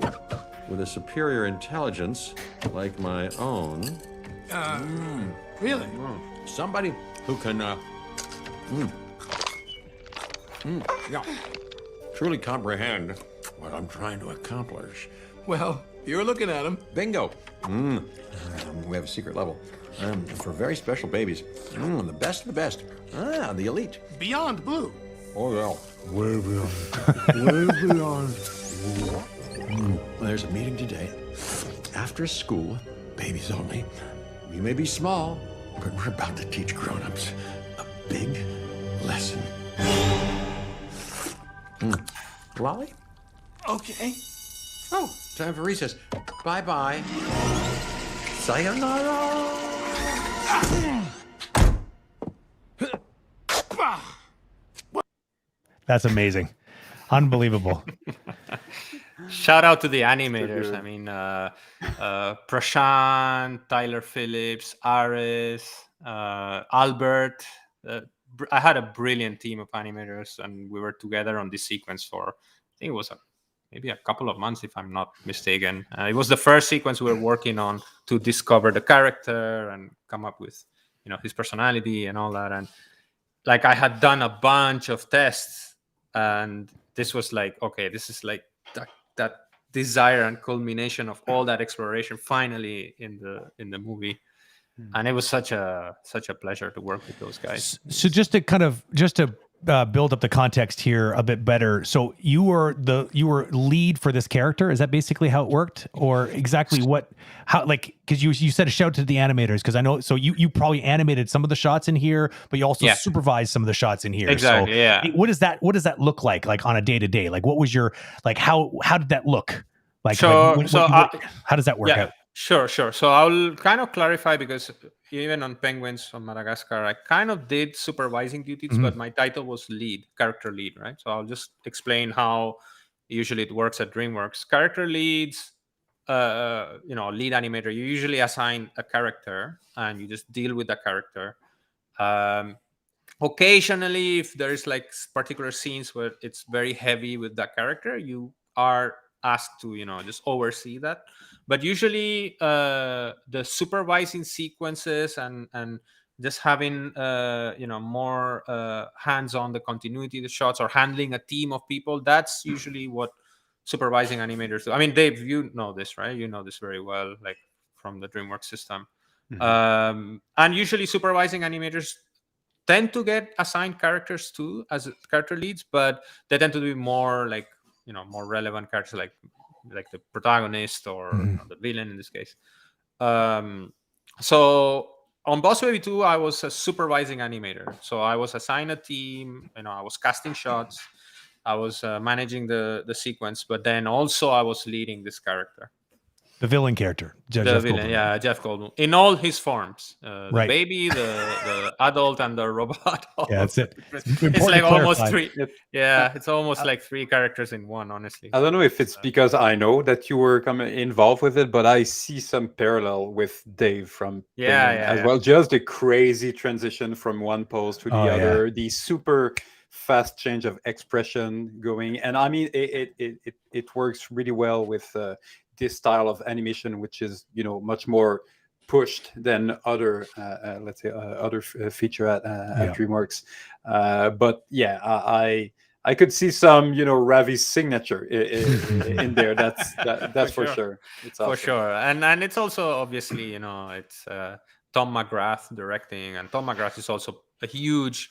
S6: with a superior intelligence like my own.
S4: Really?
S6: Somebody who can truly comprehend what I'm trying to accomplish.
S4: Well, you're looking at him.
S6: Bingo. We have a secret level for very special babies. The best of the best. The elite.
S4: Beyond blue.
S6: Oh, yeah. Way beyond. Way beyond. There's a meeting today. After school, babies only. We may be small, but we're about to teach grown-ups a big lesson. Lolly?
S4: Okay.
S6: Oh, time for recess. Bye-bye. Sayonara.
S1: That's amazing. Unbelievable.
S3: Shout out to the animators. I mean, Prashant, Tyler Phillips, Aris, Albert. I had a brilliant team of animators, and we were together on this sequence for, I think it was maybe a couple of months, if I'm not mistaken. It was the first sequence we were working on to discover the character and come up with, his personality and all that. And like, I had done a bunch of tests, and this was like, okay, this is like that desire and culmination of all that exploration finally in the movie. And it was such a pleasure to work with those guys.
S1: So just to build up the context here a bit better. So you were lead for this character. Is that basically how it worked, or exactly because you said a shout to the animators, because I know, so you probably animated some of the shots in here, but you also supervised some of the shots in here.
S3: Exactly.
S1: So
S3: yeah.
S1: What does that look like on a day to day? Like, what was your, like, how did that look? Like, how does that work out?
S3: Sure. So I'll kind of clarify, because even on Penguins on Madagascar, I kind of did supervising duties, but my title was character lead, right? So I'll just explain how usually it works at DreamWorks. Character leads, lead animator, you usually assign a character and you just deal with that character. Occasionally, if there is like particular scenes where it's very heavy with that character, you are asked to just oversee that. But usually the supervising sequences and just having more hands on the continuity of the shots, or handling a team of people. That's usually what supervising animators do. I mean, Dave, you know this, right? You know this very well, like from the DreamWorks system. And usually supervising animators tend to get assigned characters too as character leads, but they tend to be more like more relevant characters, like the protagonist or the villain in this case. So on Boss Baby 2, I was a supervising animator. So I was assigned a team. I was casting shots. I was managing the sequence, but then also I was leading this character.
S1: The villain character,
S3: Jeff Goldblum, in all his forms, the baby, the adult, and the robot.
S1: Yeah, that's it.
S3: It's like almost three. Yeah, it's almost like three characters in one. Honestly,
S2: I don't know if it's because I know that you were involved with it, but I see some parallel with Dave from as well. Just the crazy transition from one pose to the other, the super fast change of expression going, and I mean it works really well with this style of animation, which is much more pushed than other let's say other feature at DreamWorks, but yeah, I could see some Ravi's signature in there. That's for sure. It's awesome.
S3: For sure. And it's also obviously it's Tom McGrath directing, and Tom McGrath is also a huge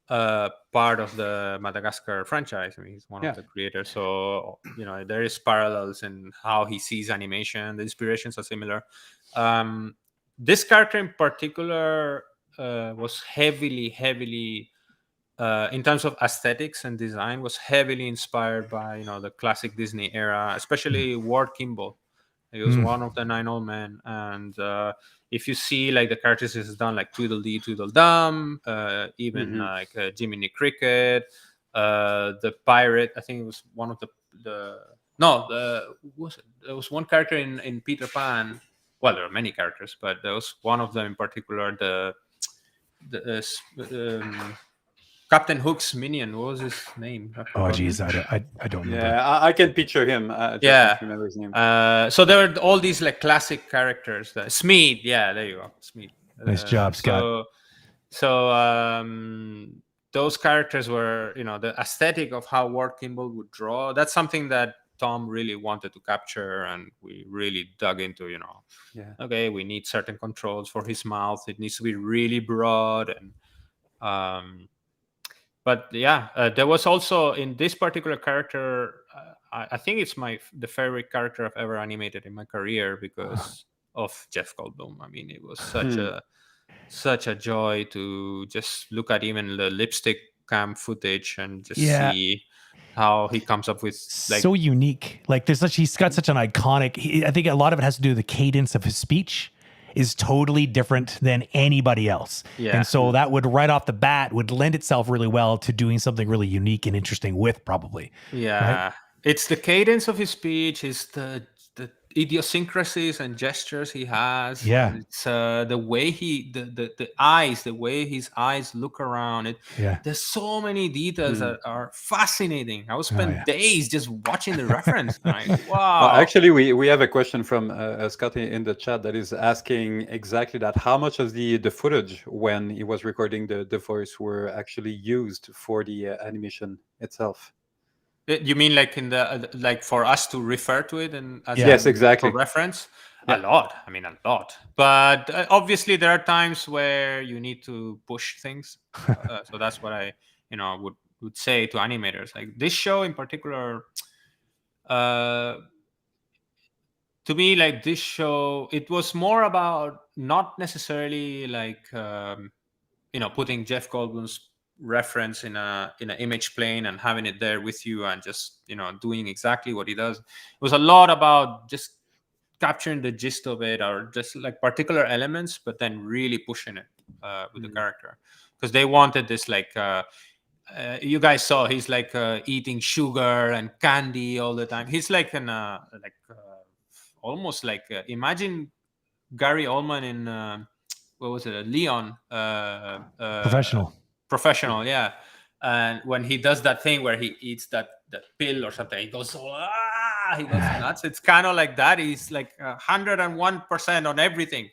S3: part of the Madagascar franchise. I mean, he's one of the creators, so there is parallels in how he sees animation. The inspirations are similar. This character in particular was heavily in terms of aesthetics and design, was heavily inspired by the classic Disney era, especially Ward Kimball. He was one of the 9 old men, and if you see like the characters he's done, like Tweedledee, Tweedledum, even like Jiminy Cricket, the pirate. I think it was one of there was one character in Peter Pan. Well, there are many characters, but there was one of them in particular. Captain Hook's minion. What was his name?
S1: Oh, geez, I don't know.
S2: Yeah, I can picture him. I don't remember his name.
S3: So there are all these like classic characters. Smeed, yeah, there you go, Smeed.
S1: Nice job, Scott.
S3: So those characters were, the aesthetic of how Ward Kimball would draw. That's something that Tom really wanted to capture, and we really dug into. Okay, we need certain controls for his mouth. It needs to be really broad, and but yeah, there was also in this particular character, I think it's the favorite character I've ever animated in my career because of Jeff Goldblum. I mean, it was such a joy to just look at even the lipstick cam footage and just see how he comes up with
S1: so unique. Like he's got such an iconic. I think a lot of it has to do with the cadence of his speech. Is totally different than anybody else. Yeah. And so that would right off the bat would lend itself really well to doing something really unique and interesting with probably.
S3: Yeah. Right? It's the cadence of his speech, it's the idiosyncrasies and gestures he has.
S1: Yeah.
S3: It's the way the eyes, the way his eyes look around it.
S1: Yeah.
S3: There's so many details that are fascinating. I would spend days just watching the reference. Like, wow.
S2: Actually, we have a question from Scott in the chat that is asking exactly that. How much of the footage when he was recording the voice were actually used for the animation itself?
S3: You mean like in the like for us to refer to it and as
S2: yes, exactly,
S3: for reference? Yeah. A lot. I mean, a lot. But obviously, there are times where you need to push things. So that's what I, would say to animators. Like this show in particular, to me, like this show, it was more about not necessarily like putting Jeff Goldblum's reference in an image plane and having it there with you and just doing exactly what he does. It was a lot about just capturing the gist of it, or just like particular elements, but then really pushing it with the character, because they wanted this like you guys saw he's like eating sugar and candy all the time. He's like almost like imagine Gary Oldman in what was it, Leon, Professional, yeah. And when he does that thing where he eats that pill or something, he goes he goes nuts. It's kind of like that. He's like 101% on everything.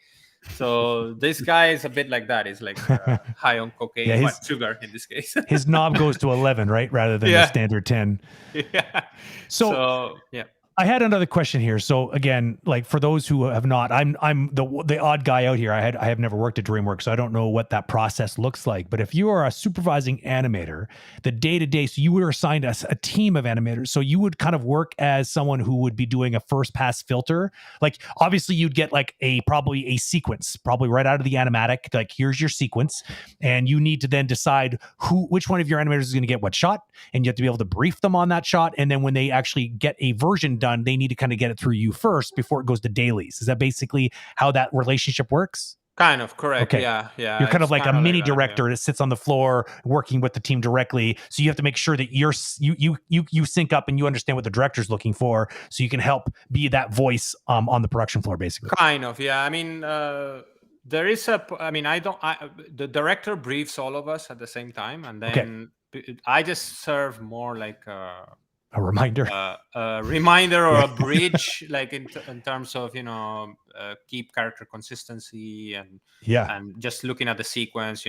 S3: So this guy is a bit like that. He's like high on cocaine, sugar in this case.
S1: His knob goes to 11, right? Rather than the standard 10.
S3: Yeah.
S1: So yeah. I had another question here. So again, like for those who have not, I'm the odd guy out here. I have never worked at DreamWorks, so I don't know what that process looks like. But if you are a supervising animator, the day-to-day, so you were assigned a team of animators, so you would kind of work as someone who would be doing a first pass filter. Like obviously you'd get like probably a sequence, probably right out of the animatic. Like here's your sequence, and you need to then decide which one of your animators is going to get what shot, and you have to be able to brief them on that shot. And then when they actually get a version done, they need to kind of get it through you first before it goes to dailies. Is that basically how that relationship works?
S3: Kind of, correct.
S1: Okay.
S3: Yeah.
S1: You're kind of like a mini director that sits on the floor working with the team directly. So you have to make sure that you sync up and you understand what the director's looking for, so you can help be that voice on the production floor, basically.
S3: Kind of, yeah. I mean, there is the director briefs all of us at the same time, and then I just serve more like a
S1: reminder,
S3: or a bridge, like in terms of keep character consistency and just looking at the sequence,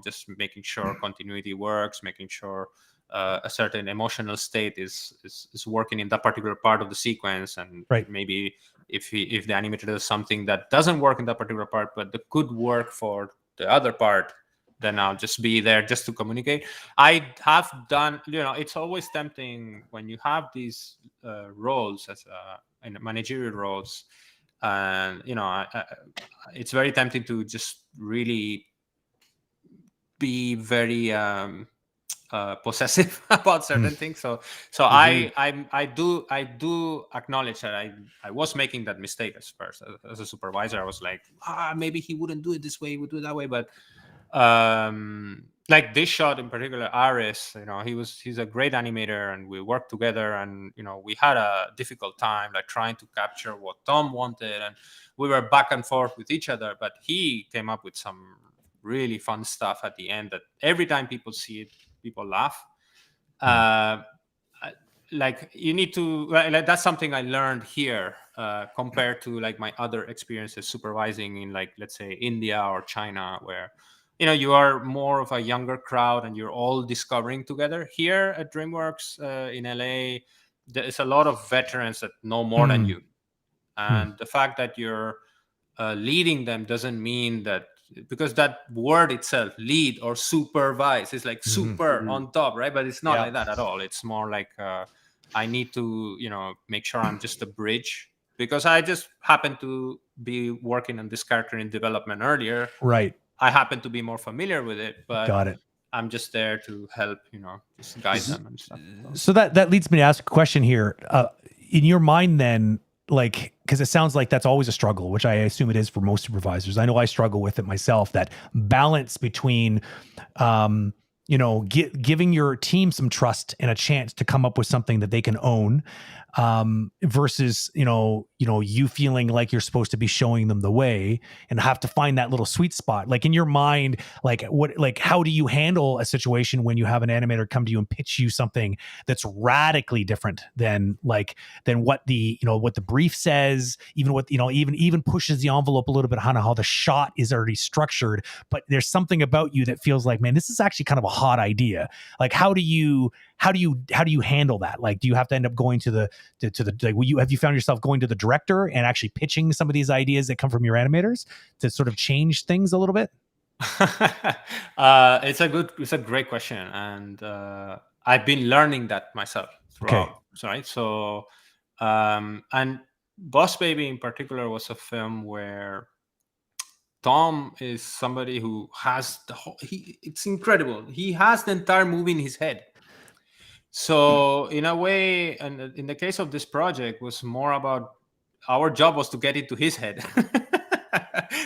S3: just making sure continuity works, making sure a certain emotional state is working in that particular part of the sequence, and maybe if the animator does something that doesn't work in that particular part but that could work for the other part, then I'll just be there just to communicate. I have done, it's always tempting when you have these roles as in managerial roles, and it's very tempting to just really be very possessive about certain things. So I do acknowledge that I was making that mistake at first as a supervisor. I was like, maybe he wouldn't do it this way, he would do it that way, but like this shot in particular, Aris, he's a great animator, and we worked together, and we had a difficult time like trying to capture what Tom wanted, and we were back and forth with each other, but he came up with some really fun stuff at the end that every time people see it, people laugh. Like you need to, like that's something I learned here compared to like my other experiences supervising in, like, let's say India or China, where you are more of a younger crowd and you're all discovering together. Here at DreamWorks in LA, there's a lot of veterans that know more than you, and the fact that you're leading them doesn't mean that, because that word itself, lead or supervise, is like super on top, right? But it's not like that at all. It's more like I need to make sure I'm just a bridge, because I just happen to be working on this character in development earlier,
S1: right?
S3: I happen to be more familiar with it, but
S1: got it.
S3: I'm just there to help, just guide them and stuff.
S1: So that leads me to ask a question here. In your mind then, like, because it sounds like that's always a struggle, which I assume it is for most supervisors. I know I struggle with it myself, that balance between, giving your team some trust and a chance to come up with something that they can own, versus, you feeling like you're supposed to be showing them the way, and have to find that little sweet spot. Like in your mind, how do you handle a situation when you have an animator come to you and pitch you something that's radically different than what the brief says, even pushes the envelope a little bit on how the shot is already structured, but there's something about you that feels like, man, this is actually kind of a hot idea. Like, how do you handle that? Like, do you have to end up going to the have you found yourself going to the director and actually pitching some of these ideas that come from your animators to sort of change things a little bit?
S3: It's a great question, and I've been learning that myself throughout. Okay. Right. So, and Boss Baby in particular was a film where Tom is somebody who has it's incredible. He has the entire movie in his head. So in a way, and in the case of this project, was more about, our job was to get into his head.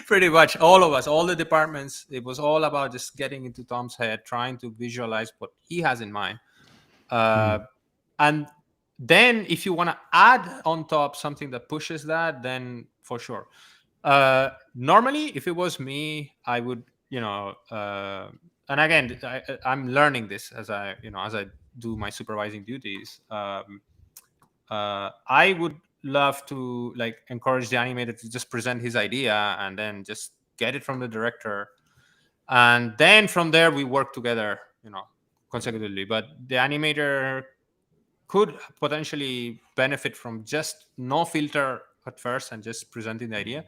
S3: Pretty much all of us, all the departments, it was all about just getting into Tom's head, trying to visualize what he has in mind. And then if you want to add on top something that pushes that, then for sure. Normally, if it was me, I would, and again, I'm learning this as I do my supervising duties. I would love to encourage the animator to just present his idea and then just get it from the director, and then from there we work together, consecutively. But the animator could potentially benefit from just no filter at first and just presenting the idea.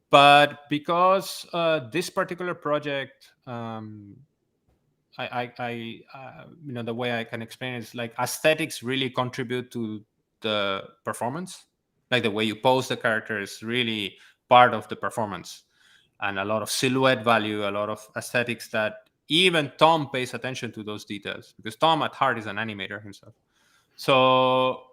S3: But because this particular project, the way I can explain it is like aesthetics really contribute to the performance. Like the way you pose the character is really part of the performance, and a lot of silhouette value, a lot of aesthetics that even Tom pays attention to those details, because Tom at heart is an animator himself. So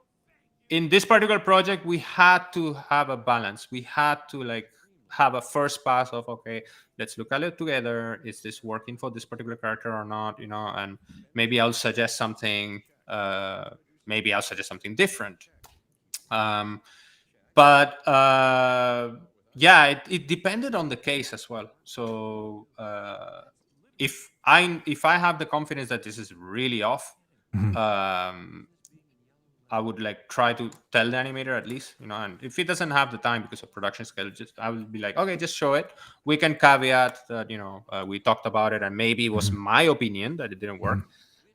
S3: in this particular project, we had to have a balance. We had to like have a first pass of, okay, let's look at it together. Is this working for this particular character or not? And maybe I'll suggest something. Maybe I'll suggest something different. But it depended on the case as well. So if I have the confidence that this is really off, I would like try to tell the animator at least, and if he doesn't have the time because of production schedule, I will be like, okay, just show it. We can caveat that, we talked about it and maybe it was my opinion that it didn't work.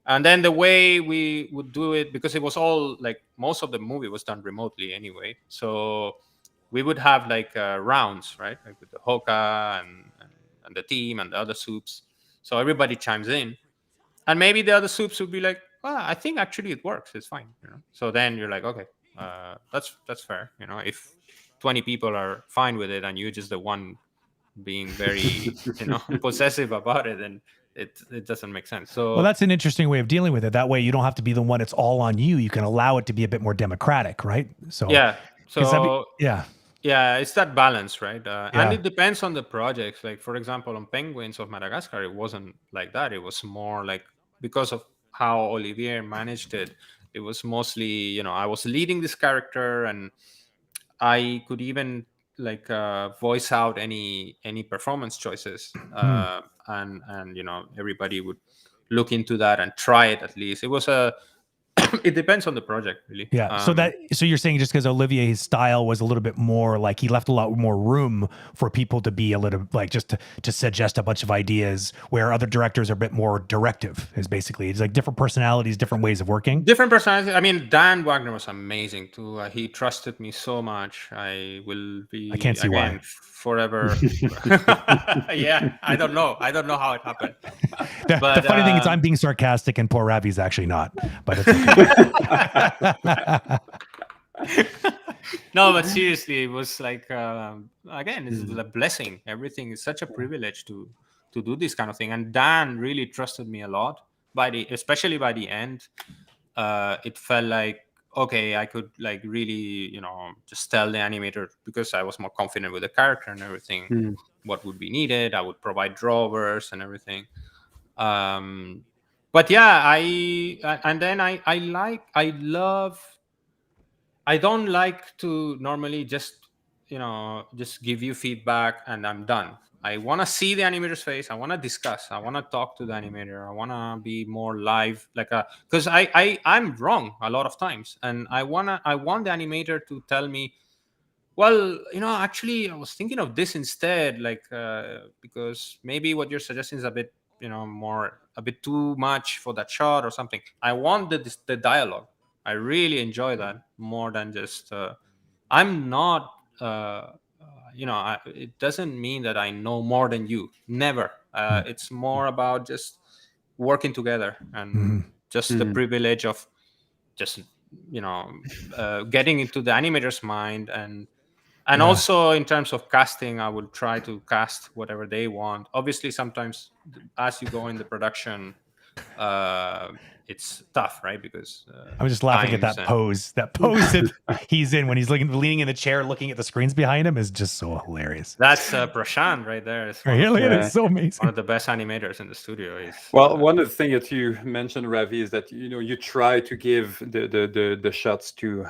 S3: And then the way we would do it, because it was all like most of the movie was done remotely anyway. So we would have like rounds, right? Like with the Hoka and the team and the other soups. So everybody chimes in, and maybe the other soups would be like, I think actually it works. It's fine. So then you're like, okay, that's fair. If 20 people are fine with it and you're just the one being very, possessive about it, then it doesn't make sense. So
S1: well, that's an interesting way of dealing with it. That way you don't have to be the one. It's all on you. You can allow it to be a bit more democratic, right? So
S3: yeah. So
S1: yeah,
S3: it's that balance, right? And it depends on the projects. Like for example, on Penguins of Madagascar, it wasn't like that. It was more like, because of how Olivier managed it, it was mostly, I was leading this character, and I could even like voice out any performance choices, and everybody would look into that and try it at least. It was it depends on the project, really.
S1: Yeah. So you're saying just because Olivier's style was a little bit more like, he left a lot more room for people to be a little like just to suggest a bunch of ideas, where other directors are a bit more directive. Is basically, it's like different personalities, different ways of working.
S3: Different personalities. I mean, Dan Wagner was amazing too. He trusted me so much. I will be.
S1: I can't see why.
S3: Forever. Yeah, I don't know how it happened.
S1: The funny thing is, I'm being sarcastic, and poor Ravi's actually not. But it's okay.
S3: No, but seriously, it was like again, it's a blessing. Everything is such a privilege to do this kind of thing, and Dan really trusted me a lot. Especially by the end, it felt like, okay, I could like really, just tell the animator, because I was more confident with the character and everything, what would be needed. I would provide drawers and everything. But yeah, I don't like to normally just give you feedback and I'm done. I want to see the animator's face. I want to discuss. I want to talk to the animator. I want to be more live, because I'm wrong a lot of times, and I want the animator to tell me, well, actually, I was thinking of this instead, because maybe what you're suggesting is a bit, a bit too much for that shot or something. I want the dialogue. I really enjoy that more than just. I'm not. It doesn't mean that I know more than you. Never. It's more about just working together and just the privilege of just getting into the animator's mind, and also in terms of casting, I will try to cast whatever they want. Obviously, sometimes as you go in the production, it's tough, right? Because
S1: I was just laughing at that pose. That pose that he's in when he's leaning in the chair, looking at the screens behind him, is just so hilarious.
S3: That's Prashant right there.
S1: It's so amazing.
S3: One of the best animators in the studio.
S2: One of the things that you mentioned, Ravi, is that you try to give the shots to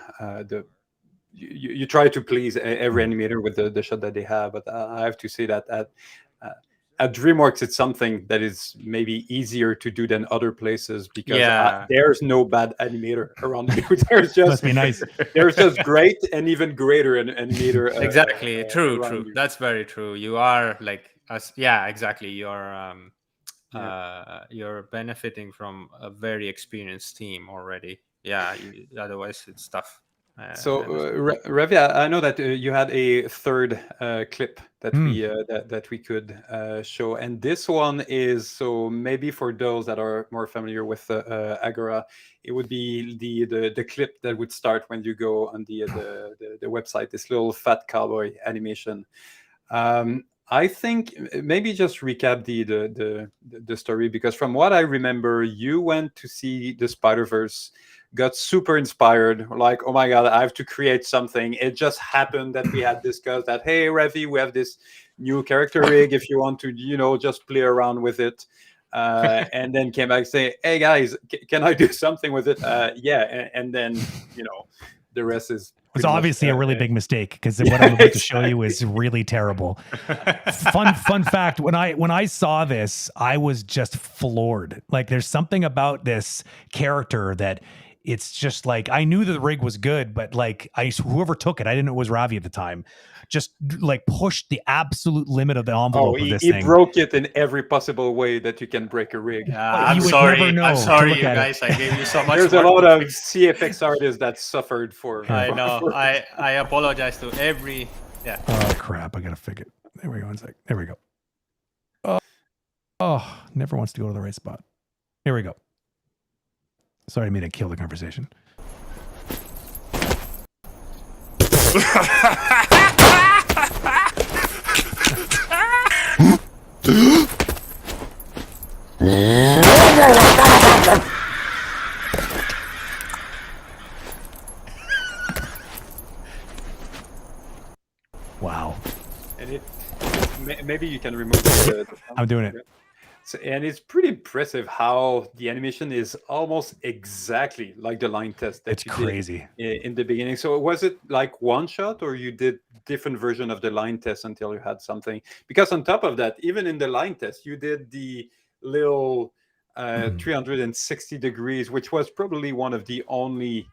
S2: you try to please every animator with the shot that they have. But I have to say that at DreamWorks, it's something that is maybe easier to do than other places, because there's no bad animator around you. There's just
S1: must be nice.
S2: There's just great and even greater animator.
S3: Exactly. True. That's very true. You are like exactly. You're benefiting from a very experienced team already. Otherwise it's tough.
S2: So, Ravi, I know that you had a third clip that we could show, and this one is, so maybe for those that are more familiar with Agora, it would be the clip that would start when you go on the website. This little fat cowboy animation. I think maybe just recap the story, because from what I remember, you went to see the Spider-Verse, got super inspired, like, oh my god, I have to create something. It just happened that we had discussed that, hey Ravi, we have this new character rig, if you want to just play around with it, and then came back saying, hey guys, can I do something with it? And then the rest is
S1: it's obviously a really big mistake, because what I'm about to show you is really terrible. Fun fact, when I saw this, I was just floored. Like, there's something about this character that it's just like, I knew the rig was good, but like, whoever took it, I didn't know it was Ravi at the time, just like pushed the absolute limit of the envelope of this thing.
S2: He broke it in every possible way that you can break a rig.
S3: I'm sorry, you guys. I gave you so much.
S2: There's a lot of CFX artists that suffered for.
S3: I know. I apologize to every. Yeah.
S1: Oh crap! I gotta fix it. There we go. One sec. There we go. Oh, never wants to go to the right spot. Here we go. Sorry, I made it kill the conversation. Wow.
S2: And maybe you can remove the
S1: I'm doing it.
S2: So, and it's pretty impressive how the animation is almost exactly like the line test that you
S1: crazy
S2: did in the beginning. So was it like one shot, or you did different version of the line test until you had something? Because on top of that, even in the line test, you did the little 360 degrees, which was probably one of the only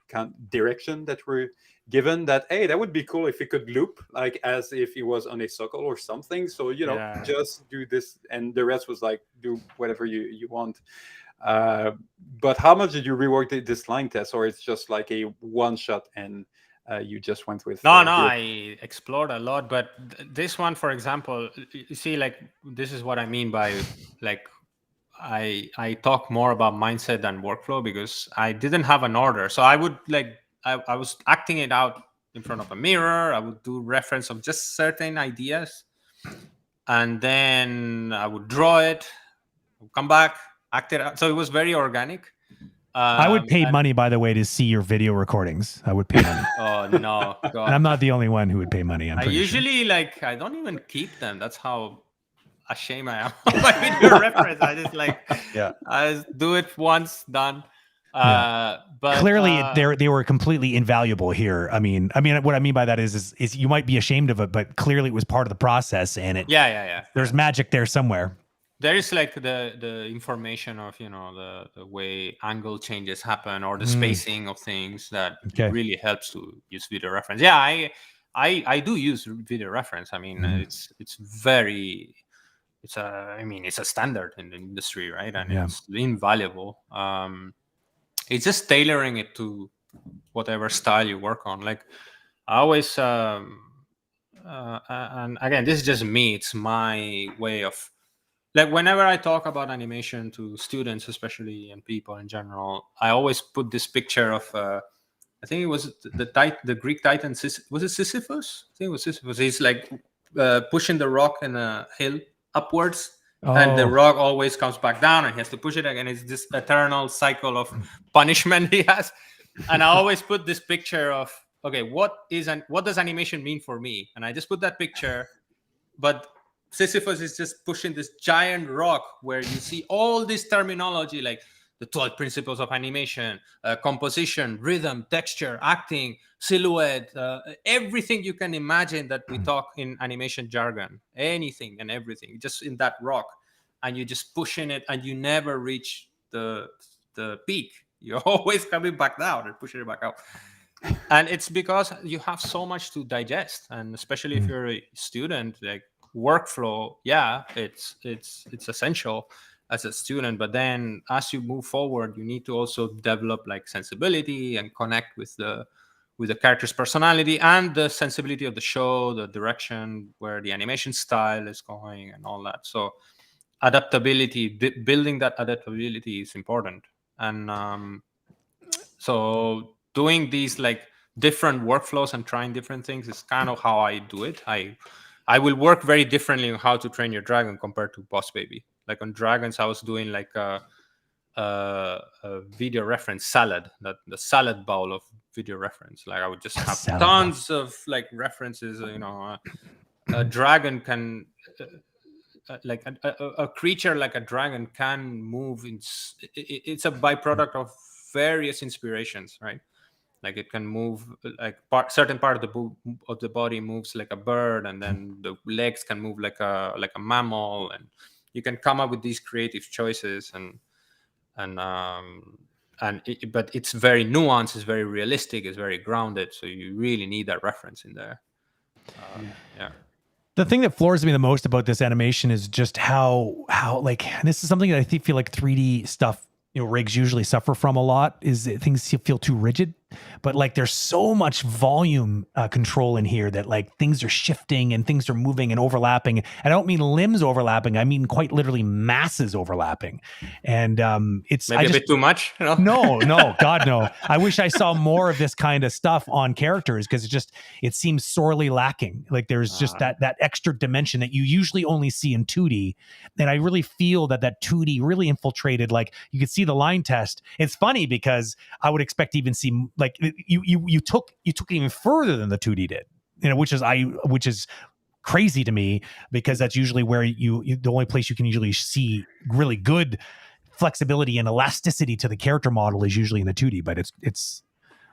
S2: direction that were given, that hey, that would be cool if it could loop, like as if it was on a circle or something. So just do this, and the rest was like, do whatever you want. But how much did you rework this line test, or it's just like a one shot and you just went with?
S3: No, I explored a lot, but this one, for example, you see, like, this is what I mean by like, I talk more about mindset than workflow, because I didn't have an order. So I would like, I was acting it out in front of a mirror. I would do reference of just certain ideas, and then I would draw it, come back, act it out. So it was very organic.
S1: I would pay money, by the way, to see your video recordings. I would pay money.
S3: Oh no, God.
S1: And I'm not the only one who would pay money.
S3: I usually like, I don't even keep them. That's how ashamed I am of my video reference. I just I just do it once, done. But
S1: clearly they were completely invaluable here. I mean what I mean by that is you might be ashamed of it, but clearly it was part of the process, and it there's magic there somewhere.
S3: There is like the information of the way angle changes happen, or the spacing of things that really helps to use video reference. I do use video reference. I mean, it's a standard in the industry, right? And it's invaluable. It's just tailoring it to whatever style you work on. Like, I always, and again, this is just me. It's my way of, like, whenever I talk about animation to students, especially, and people in general, I always put this picture of, I think it was the Greek titan. Was it Sisyphus? I think it was Sisyphus. He's like pushing the rock in a hill upwards. And the rock always comes back down, and he has to push it again. It's this eternal cycle of punishment he has. And I always put this picture of, okay, what does animation mean for me? And I just put that picture, but Sisyphus is just pushing this giant rock where you see all this terminology, like the 12 principles of animation, composition, rhythm, texture, acting, silhouette, everything you can imagine that we talk in animation jargon, anything and everything, just in that rock. And you just pushing it, and you never reach the peak. You're always coming back down and pushing it back up. And it's because you have so much to digest. And especially if you're a student, like, workflow, it's essential as a student, but then as you move forward, you need to also develop like sensibility and connect with the character's personality and the sensibility of the show, the direction, where the animation style is going, and all that. So adaptability, building that adaptability is important. And so doing these like different workflows and trying different things is kind of how I do it. I will work very differently on How to Train Your Dragon compared to Boss Baby. Like on Dragons, I was doing like a video reference salad, the salad bowl of video reference. Like I would just have tons of like references. A dragon can like a creature like a dragon can move. It's a byproduct of various inspirations, right? Like it can move, like certain part of the body moves like a bird, and then the legs can move like a mammal, and you can come up with these creative choices, but it's very nuanced, it's very realistic, it's very grounded. So you really need that reference in there.
S1: The thing that floors me the most about this animation is just how like, and this is something that I feel like 3D stuff, rigs usually suffer from a lot, is that things feel too rigid. But like there's so much volume control in here that like things are shifting and things are moving and overlapping. And I don't mean limbs overlapping, I mean quite literally masses overlapping. And it's
S3: maybe a bit too much.
S1: No, God no. I wish I saw more of this kind of stuff on characters, because it seems sorely lacking. Like there's just that extra dimension that you usually only see in 2D. And I really feel that 2D really infiltrated. Like you could see the line test. It's funny because I would expect to even see like you took it even further than the 2D did, which is crazy to me, because that's usually where the only place you can usually see really good flexibility and elasticity to the character model is usually in the 2D, but it's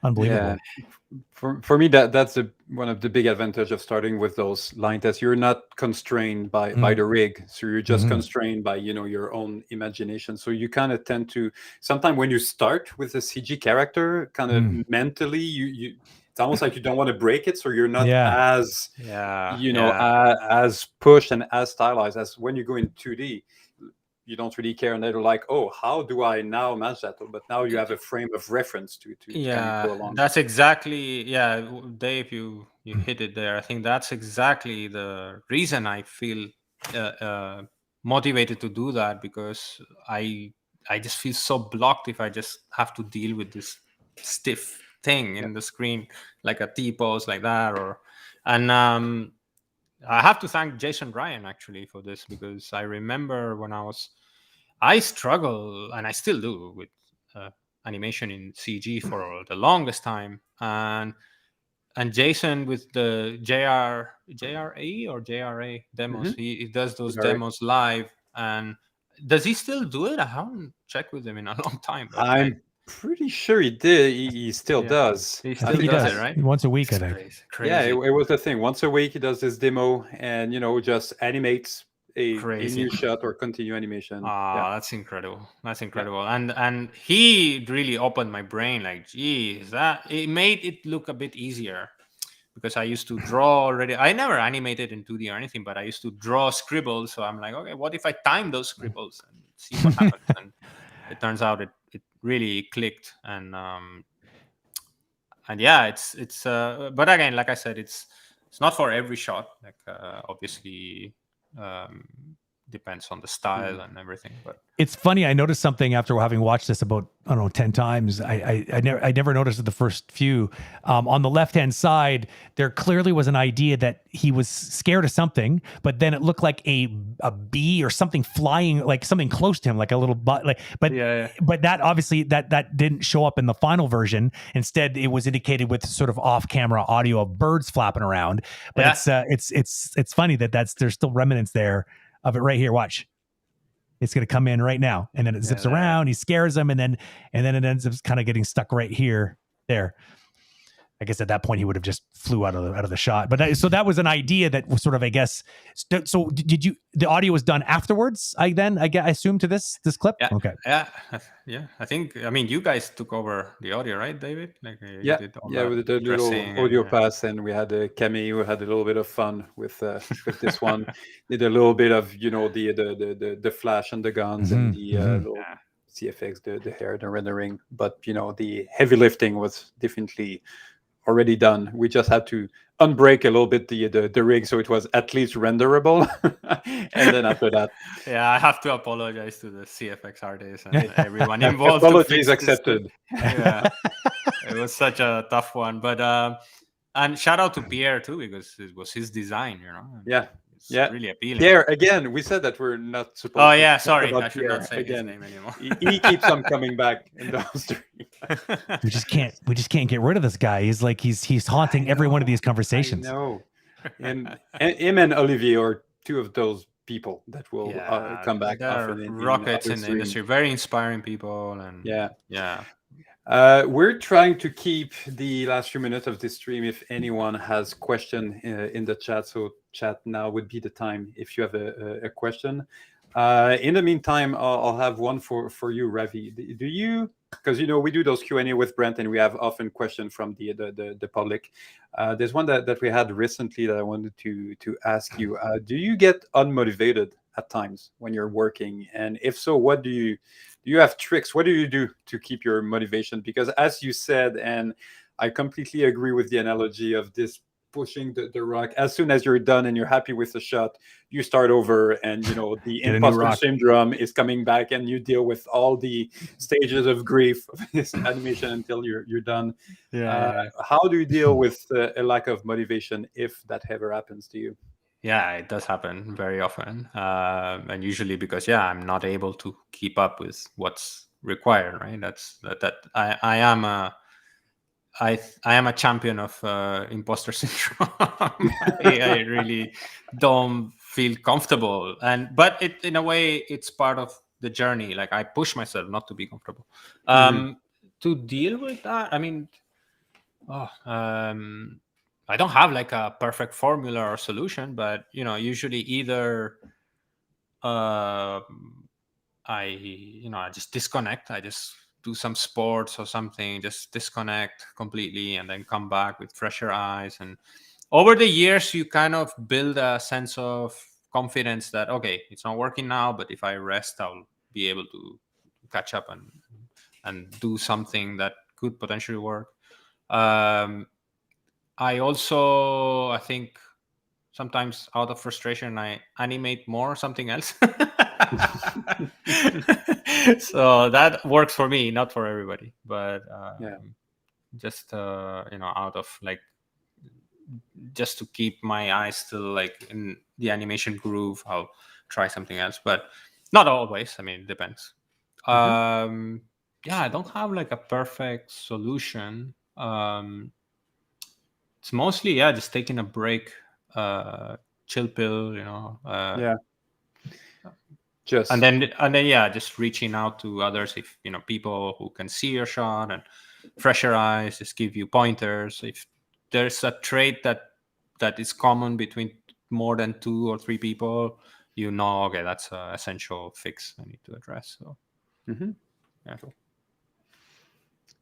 S1: unbelievable.
S2: Yeah. For me, that's one of the big advantage of starting with those line tests. You're not constrained by the rig, so you're just constrained by your own imagination. So you kind of tend to, sometimes when you start with a CG character, kind of mentally you it's almost like you don't want to break it, so you're not as as pushed and as stylized as when you go in 2D. You don't really care, and they're like, oh, how do I now match that? But now you have a frame of reference to kind of go along.
S3: That's exactly, Dave, you hit it there. I think that's exactly the reason I feel motivated to do that, because I just feel so blocked if I just have to deal with this stiff thing in the screen, like a T-pose like that, and I have to thank Jason Ryan actually for this, because I remember when I struggle, and I still do, with animation in CG for the longest time, and Jason with the JRE or JRA demos, he does those demos live. And does he still do it? I haven't checked with him in a long time.
S2: I'm pretty sure he did. He still does.
S3: He still does it, right?
S1: Once a week, I think.
S2: Crazy. Yeah, it was the thing. Once a week he does this demo, and just animates a new shot or continue animation.
S3: That's incredible. That's incredible. And he really opened my brain. Like, geez, it made it look a bit easier, because I used to draw already. I never animated in 2D or anything, but I used to draw scribbles. So I'm like, okay, what if I time those scribbles and see what happens? And it turns out it really clicked. And it's but again, like I said, it's not for every shot. Like obviously depends on the style and everything. But
S1: it's funny, I noticed something after having watched this about 10 times. I never noticed it the first few. On the left hand side, there clearly was an idea that he was scared of something, but then it looked like a bee or something flying, like something close to him, like a little but that obviously that didn't show up in the final version. Instead, it was indicated with sort of off camera audio of birds flapping around. But it's funny there's still remnants there of it right here. Watch. It's going to come in right now, and then it zips around. He scares them, and then it ends up kind of getting stuck right here, there. I guess at that point he would have just flew out of the shot. But so that was an idea that was sort of, I guess. So did you? The audio was done afterwards. I assume to this clip.
S3: Yeah.
S1: Okay.
S3: Yeah. I think. I mean, you guys took over the audio, right, David? Like
S2: we did a little audio pass, and we had a Camille who had a little bit of fun with this one. Did a little bit of the flash and the guns and the little CFX, the hair, the rendering. But the heavy lifting was definitely already done. We just had to unbreak a little bit the rig so it was at least renderable. And then after that,
S3: I have to apologize to the CFX artists and everyone involved.
S2: Apologies accepted.
S3: Yeah, it was such a tough one, but and shout out to Pierre too, because it was his design, It's really appealing.
S2: Pierre, again, we said that we're not supposed to.
S3: Oh yeah, sorry, I should not say his name anymore.
S2: He keeps on coming back in the stream.
S1: We just can't get rid of this guy. He's like he's haunting every one of these conversations.
S2: No, and him and Olivier are two of those people that will come back.
S3: They're rockets in the industry, very inspiring people, and
S2: we're trying to keep the last few minutes of this stream. If anyone has question in the chat, so chat now would be the time if you have a question. In the meantime, I'll have one for you, Ravi. Do you, because we do those Q&A with Brent, and we have often questions from the public. There's one that we had recently that I wanted to ask you. Do you get unmotivated at times when you're working? And if so, what do you have tricks? What do you do to keep your motivation? Because as you said, and I completely agree with the analogy of this pushing the rock, as soon as you're done and you're happy with the shot, you start over, and the imposter syndrome is coming back, and you deal with all the stages of grief of this animation until you're done. How do you deal with a lack of motivation if that ever happens to you?
S3: Yeah, it does happen very often, and usually because I'm not able to keep up with what's required. Right? I am a champion of imposter syndrome. I really don't feel comfortable, but in a way it's part of the journey. Like, I push myself not to be comfortable. To deal with that, I mean, I don't have like a perfect formula or solution, but usually either I just disconnect. I just do some sports or something, just disconnect completely, and then come back with fresher eyes. And over the years, you kind of build a sense of confidence that, okay, it's not working now, but if I rest, I'll be able to catch up and do something that could potentially work. I think sometimes out of frustration, I animate more something else. So that works for me, not for everybody, but just out of like, just to keep my eyes still like in the animation groove, I'll try something else, but not always. I mean, it depends. I don't have like a perfect solution. It's mostly just taking a break, chill pill, and then just reaching out to others, if people who can see your shot and fresher eyes, just give you pointers. If there's a trait that is common between more than 2 or 3 people, okay, that's an essential fix I need to address. So cool.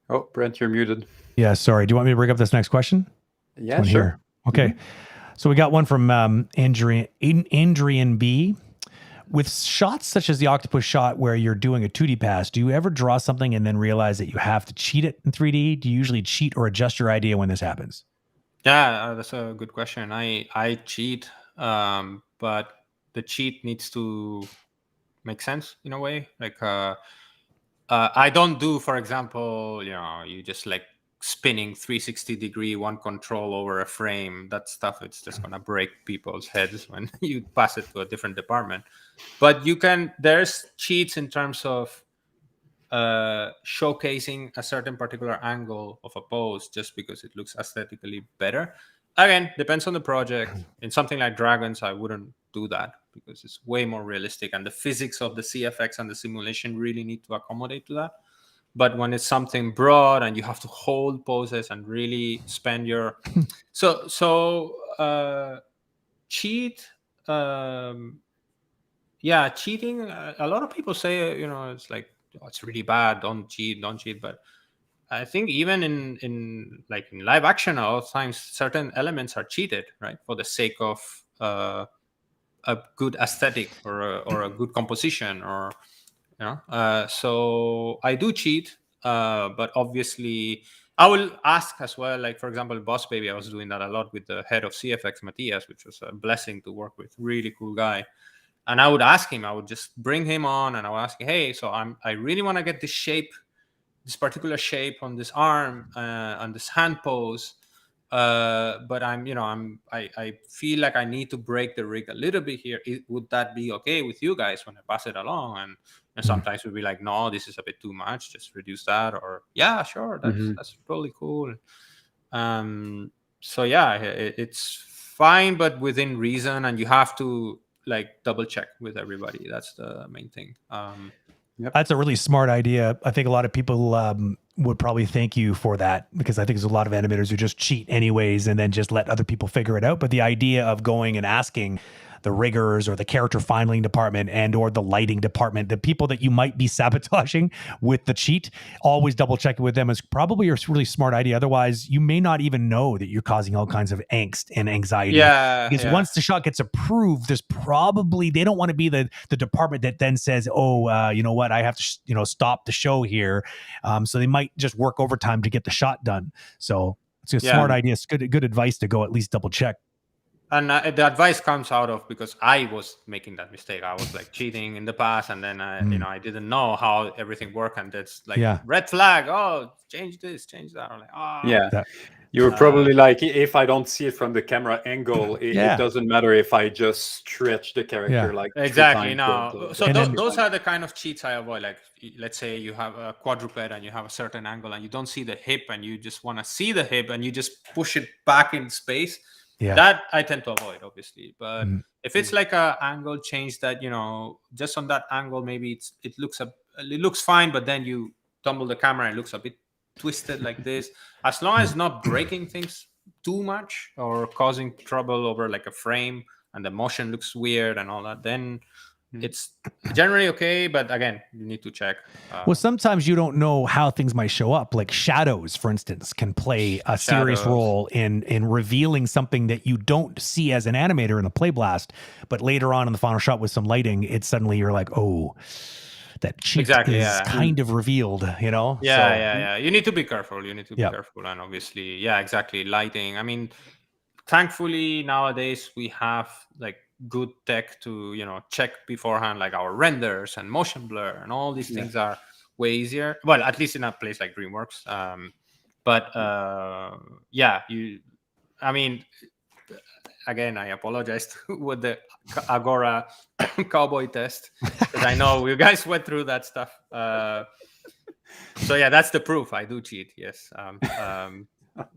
S2: Oh, Brent, you're muted.
S1: Yeah, sorry. Do you want me to bring up this next question?
S2: Yeah, sure.
S1: Here. Okay. So we got one from Andrian B. With shots such as the octopus shot where you're doing a 2D pass, do you ever draw something and then realize that you have to cheat it in 3D? Do you usually cheat or adjust your idea when this happens?
S3: Yeah, that's a good question. I cheat, but the cheat needs to make sense in a way. Like, I don't do, for example, you just like spinning 360-degree one control over a frame. That stuff, it's just gonna break people's heads when you pass it to a different department. But there's cheats in terms of showcasing a certain particular angle of a pose just because it looks aesthetically better. Again, depends on the project. In something like Dragons, I wouldn't do that because it's way more realistic, and the physics of the CFX and the simulation really need to accommodate to that. But when it's something broad and you have to hold poses and really spend your cheat. Cheating. A lot of people say, it's like, oh, it's really bad. Don't cheat. But I think even in live action, a lot of times certain elements are cheated, right, for the sake of a good aesthetic or a good composition, or so I do cheat, but obviously I will ask as well. Like, for example, Boss Baby, I was doing that a lot with the head of CFX, Matthias, which was a blessing to work with. Really cool guy. And I would ask him, I would just bring him on and I would ask him, hey, so I really want to get this particular shape on this arm, on this hand pose. But I feel like I need to break the rig a little bit here. Would that be okay with you guys when I pass it along? And sometimes we'll be like, no, this is a bit too much. Just reduce that. Or yeah, sure, that's totally cool. So yeah, it's fine, but within reason, and you have to double check with everybody. That's the main thing.
S1: Yep. That's a really smart idea. I think a lot of people would probably thank you for that, because I think there's a lot of animators who just cheat anyways and then just let other people figure it out. But the idea of going and asking the riggers or the character filing department and or the lighting department, the people that you might be sabotaging with the cheat, always double check it with them is probably a really smart idea. Otherwise, you may not even know that you're causing all kinds of angst and anxiety. Because once the shot gets approved, there's probably, they don't want to be the department that then says, oh, you know what, I have to stop the show here. So they might just work overtime to get the shot done. So it's a smart idea. It's good advice to go at least double check.
S3: And the advice comes out of, because I was making that mistake. I was cheating in the past, and then I didn't know how everything worked, and that's red flag. Oh, change this, change that. I'm like, oh.
S2: You were probably like, if I don't see it from the camera angle, it doesn't matter if I just stretch the character
S3: exactly. No, so those are the kind of cheats I avoid. Like, let's say you have a quadruped and you have a certain angle and you don't see the hip, and you just want to see the hip, and you just push it back in space. That I tend to avoid, obviously. But if it's like a angle change that, just on that angle, maybe it looks fine, but then you tumble the camera and it looks a bit twisted like this. As long as not breaking things too much or causing trouble over a frame and the motion looks weird and all that, then it's generally okay. But again, you need to check.
S1: Well, sometimes you don't know how things might show up. Like shadows, for instance, can play a serious role in revealing something that you don't see as an animator in a play blast, but later on in the final shot with some lighting, it's suddenly you're like, oh, that cheat is kind of revealed,
S3: Yeah. You need to be careful. You need to be careful. And obviously, exactly. Lighting. I mean, thankfully nowadays we have good tech to check beforehand, like our renders and motion blur and all these things are way easier. Well, at least in a place like DreamWorks. I mean, again, I apologize with the Agora cowboy test, because I know you guys went through that stuff. So that's the proof. I do cheat. Yes.
S1: But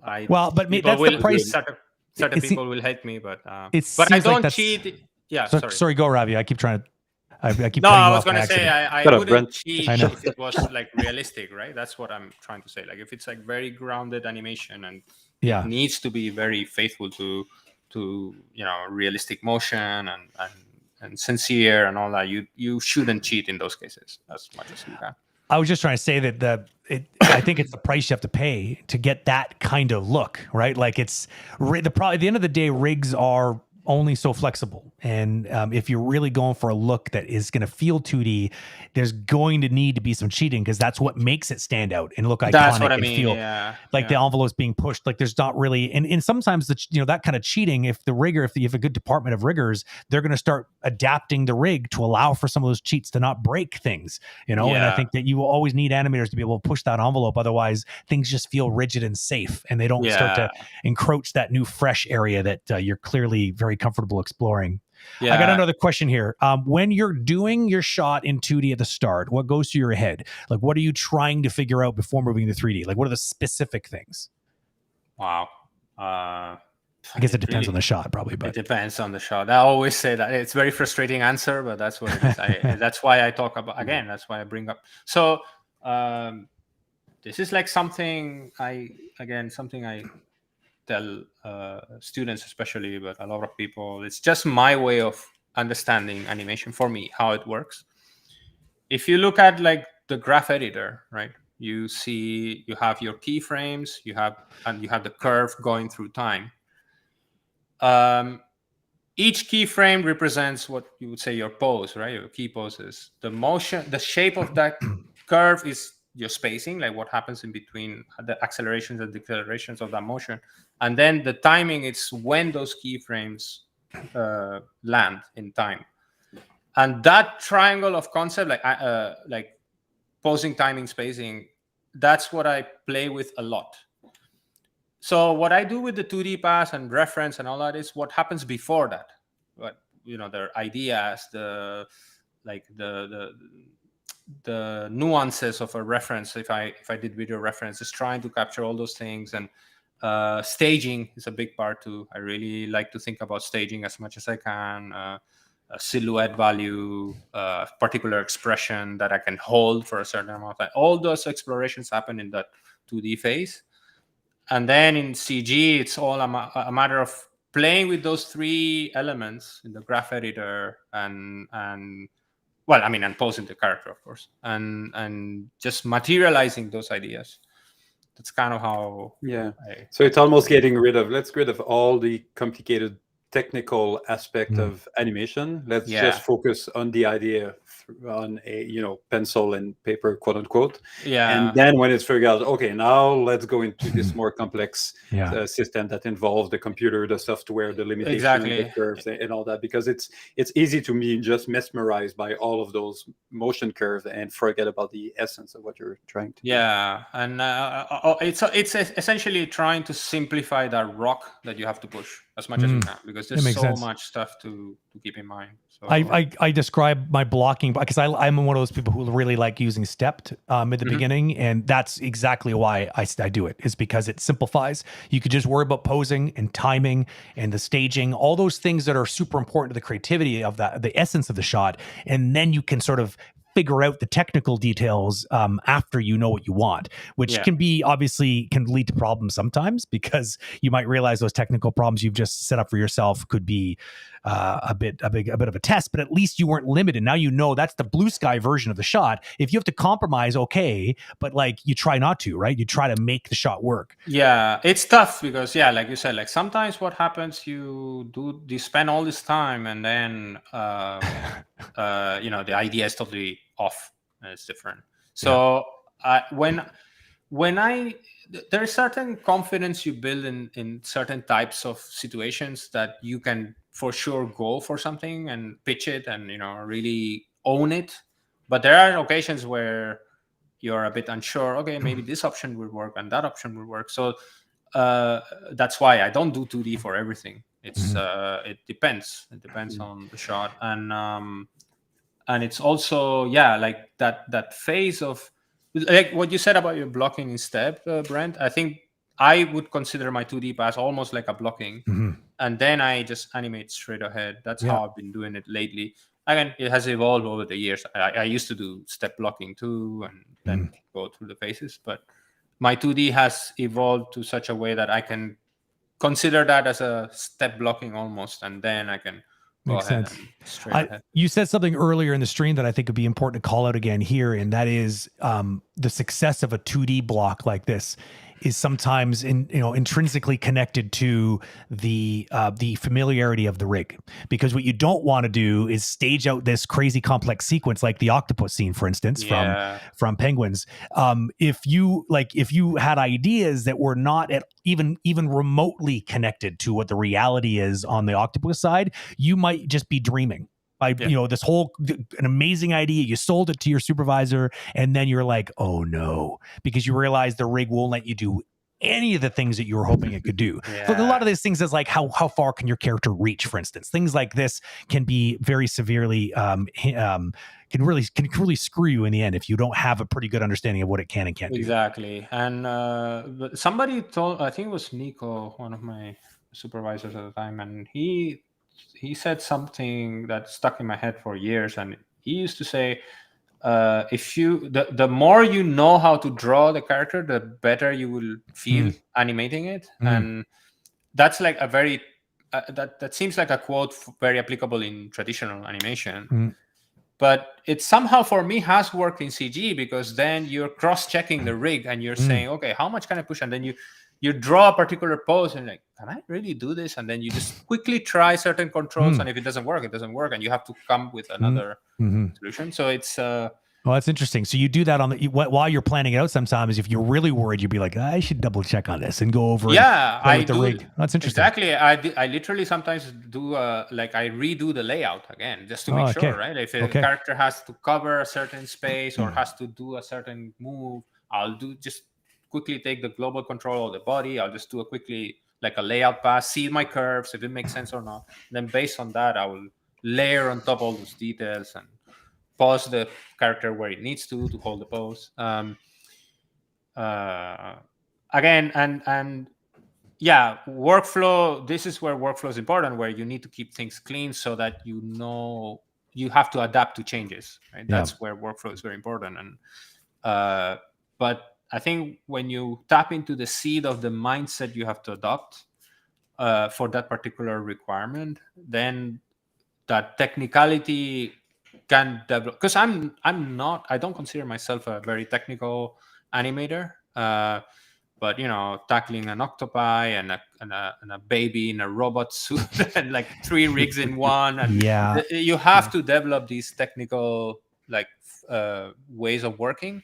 S1: that's the price.
S3: Certain people will hate me, but I don't cheat.
S1: Sorry, go, Ravi. I keep trying to. I keep.
S3: No, I was going to say I wouldn't cheat if it was realistic, right? That's what I'm trying to say. Like, if it's very grounded animation and it needs to be very faithful to realistic motion and sincere and all that, you shouldn't cheat in those cases as much as you can.
S1: I was just trying to say that I think it's the price you have to pay to get that kind of look, right? Like, it's at the end of the day, rigs are only so flexible. And if you're really going for a look that is going to feel 2D, there's going to need to be some cheating, because that's what makes it stand out and look iconic. That's what I mean. Feel the envelope's being pushed. Like, there's not really, and sometimes that kind of cheating, if the rigger, if you have a good department of riggers, they're going to start adapting the rig to allow for some of those cheats to not break things, And I think that you will always need animators to be able to push that envelope. Otherwise, things just feel rigid and safe, and they don't start to encroach that new fresh area that you're clearly very comfortable exploring. I got another question here. When you're doing your shot in 2D at the start, what goes through your head? Like, what are you trying to figure out before moving to 3D? Like, what are the specific things?
S3: Wow.
S1: I guess it depends on the shot, probably. But
S3: it depends on the shot. I always say that. It's a very frustrating answer, but that's what it is. That's why I talk about, again, that's why I bring up. So this is like something I tell students especially, but a lot of people, it's just my way of understanding animation for me, how it works. If you look at like the graph editor, right, you see you have your keyframes, you have the curve going through time. Each keyframe represents what you would say your pose, right? Your key poses. The motion, the shape of that curve is your spacing, like what happens in between the accelerations and decelerations of that motion. And then the timing, it's when those keyframes land in time. And that triangle of concept, like posing, timing, spacing, that's what I play with a lot. So what I do with the 2D pass and reference and all that is what happens before that. What, you know, their ideas, the nuances of a reference. If I did video reference, is trying to capture all those things. And staging is a big part too. I really like to think about staging as much as I can. A silhouette value, particular expression that I can hold for a certain amount of time. All those explorations happen in that 2D phase. And then in CG, it's all a matter of playing with those three elements in the graph editor and posing the character, of course, and just materializing those ideas. That's kind of how.
S2: Yeah. So it's almost let's get rid of all the complicated technical aspect of animation. Let's just focus on the idea on a pencil and paper, quote unquote. And then when it's figured out, okay, now let's go into this more complex system that involves the computer, the software, the limitations, the curves, and all that, because it's easy to me just mesmerized by all of those motion curves and forget about the essence of what you're trying to do.
S3: And it's essentially trying to simplify that rock that you have to push as much as you can, because there's so much stuff to keep in mind. So
S1: I describe my blocking because I'm one of those people who really like using stepped at the beginning, and that's exactly why I do it, is because it simplifies. You could just worry about posing and timing and the staging, all those things that are super important to the creativity of the essence of the shot, and then you can sort of figure out the technical details after you know what you want, which can lead to problems sometimes, because you might realize those technical problems you've just set up for yourself could be a bit of a test, but at least you weren't limited. Now you know that's the blue sky version of the shot. If you have to compromise, okay, but like you try not to, right? You try to make the shot work.
S3: Yeah, it's tough because like you said, like sometimes what happens, you spend all this time and then the idea is totally off and it's different. So there's certain confidence you build in certain types of situations that you can for sure go for something and pitch it and really own it. But there are occasions where you're a bit unsure. Okay, maybe this option will work and that option will work. So that's why I don't do 2D for everything. It's it depends. It depends on the shot, and it's also like that phase of like what you said about your blocking in step, Brent. I think I would consider my 2D pass almost like a blocking, and then I just animate straight ahead. That's how I've been doing it lately. Again, it has evolved over the years. I used to do step blocking too, and then go through the phases. But my 2D has evolved to such a way that I can consider that as a step blocking almost, and then I can go ahead and straight ahead.
S1: You said something earlier in the stream that I think would be important to call out again here, and that is the success of a 2D block like this is sometimes intrinsically connected to the familiarity of the rig, because what you don't want to do is stage out this crazy complex sequence like the octopus scene, for instance, from Penguins. If you had ideas that were not at even remotely connected to what the reality is on the octopus side, you might just be dreaming. This an amazing idea, you sold it to your supervisor, and then you're like, oh no, because you realize the rig won't let you do any of the things that you were hoping it could do. So a lot of these things is like how far can your character reach, for instance. Things like this can be very severely can really screw you in the end if you don't have a pretty good understanding of what it can and can't do.
S3: Exactly. And somebody told, I think it was Nico, one of my supervisors at the time, and he said something that stuck in my head for years, and he used to say, if you the more you know how to draw the character, the better you will feel animating it. And that's like a very that seems like a quote very applicable in traditional animation. But it somehow for me has worked in CG, because then you're cross-checking the rig and you're saying, okay, how much can I push? And then you draw a particular pose and like, can I really do this? And then you just quickly try certain controls, and if it doesn't work, it doesn't work, and you have to come with another solution. So it's
S1: well, that's interesting. So you do that on the while you're planning it out. Sometimes, if you're really worried, you'd be like, I should double check on this and go over.
S3: I
S1: the
S3: do
S1: rig. That's interesting.
S3: Exactly. I literally sometimes do like I redo the layout again just to make sure, right? If a character has to cover a certain space or has to do a certain move, I'll just quickly take the global control of the body. I'll just do a quickly like a layout pass, see my curves if it makes sense or not. And then based on that, I will layer on top all those details and pause the character where it needs to hold the pose. Again, and yeah, workflow. This is where workflow is important, where you need to keep things clean so that you know you have to adapt to changes. Right? Yeah. That's where workflow is very important. And but I think when you tap into the seed of the mindset you have to adopt for that particular requirement, then that technicality can develop. Because I don't consider myself a very technical animator. But tackling an octopi and a baby in a robot suit and like 3 rigs in one, and you have to develop these technical ways of working.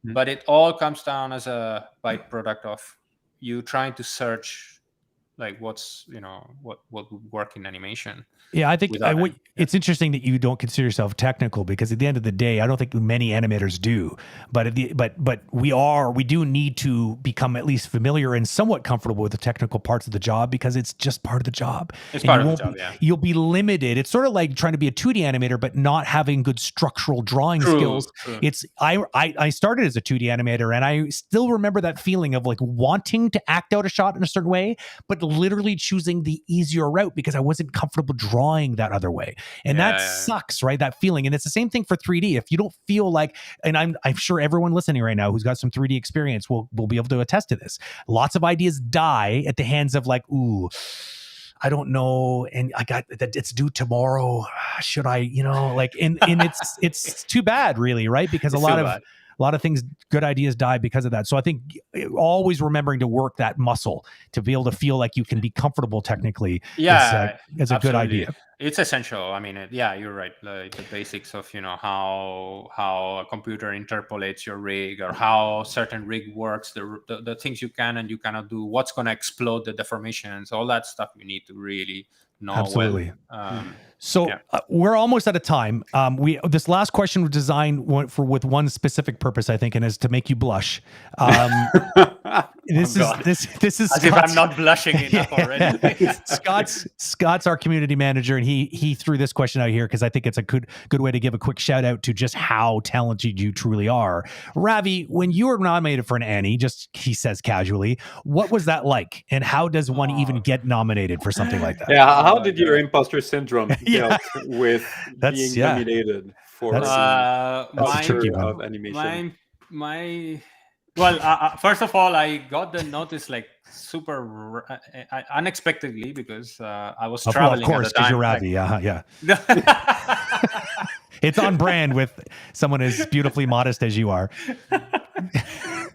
S3: But it all comes down as a byproduct of you trying to search like what's what would work in animation.
S1: Yeah, I think it's interesting that you don't consider yourself technical, because at the end of the day, I don't think many animators do. But but we do need to become at least familiar and somewhat comfortable with the technical parts of the job, because it's just part of the job.
S3: It's part of the job. Yeah,
S1: you'll be limited. It's sort of like trying to be a 2D animator but not having good structural drawing skills. True. It's I started as a 2D animator, and I still remember that feeling of like wanting to act out a shot in a certain way, but literally choosing the easier route because I wasn't comfortable drawing that other way. And that sucks, right? That feeling. And it's the same thing for 3D. If you don't feel like, and I'm sure everyone listening right now who's got some 3D experience will be able to attest to this. Lots of ideas die at the hands of like, ooh, I don't know, and I got that it's due tomorrow. Should I, and it's too bad, really, right? Because a lot of things, good ideas die because of that. So I think always remembering to work that muscle to be able to feel like you can be comfortable technically is a good idea.
S3: It's essential. I mean, you're right. Like the basics of, how a computer interpolates your rig, or how certain rig works, the things you can and you cannot do, what's going to explode the deformations, all that stuff you need to really know.
S1: Absolutely. We're almost out of time. This last question was designed with one specific purpose, I think, and is to make you blush. This is
S3: as if I'm not blushing enough already.
S1: Scott's our community manager, and he threw this question out here because I think it's a good way to give a quick shout out to just how talented you truly are. Ravi, when you were nominated for an Annie, he says casually, what was that like, and how does one even get nominated for something like that?
S2: Yeah, how did your imposter syndrome dealt with being nominated for
S1: that's a tricky one.
S2: Of animation?
S3: First of all, I got the notice like super unexpectedly, because I was traveling.
S1: Of course, because you're Ravi. Yeah. It's on brand with someone as beautifully modest as you are.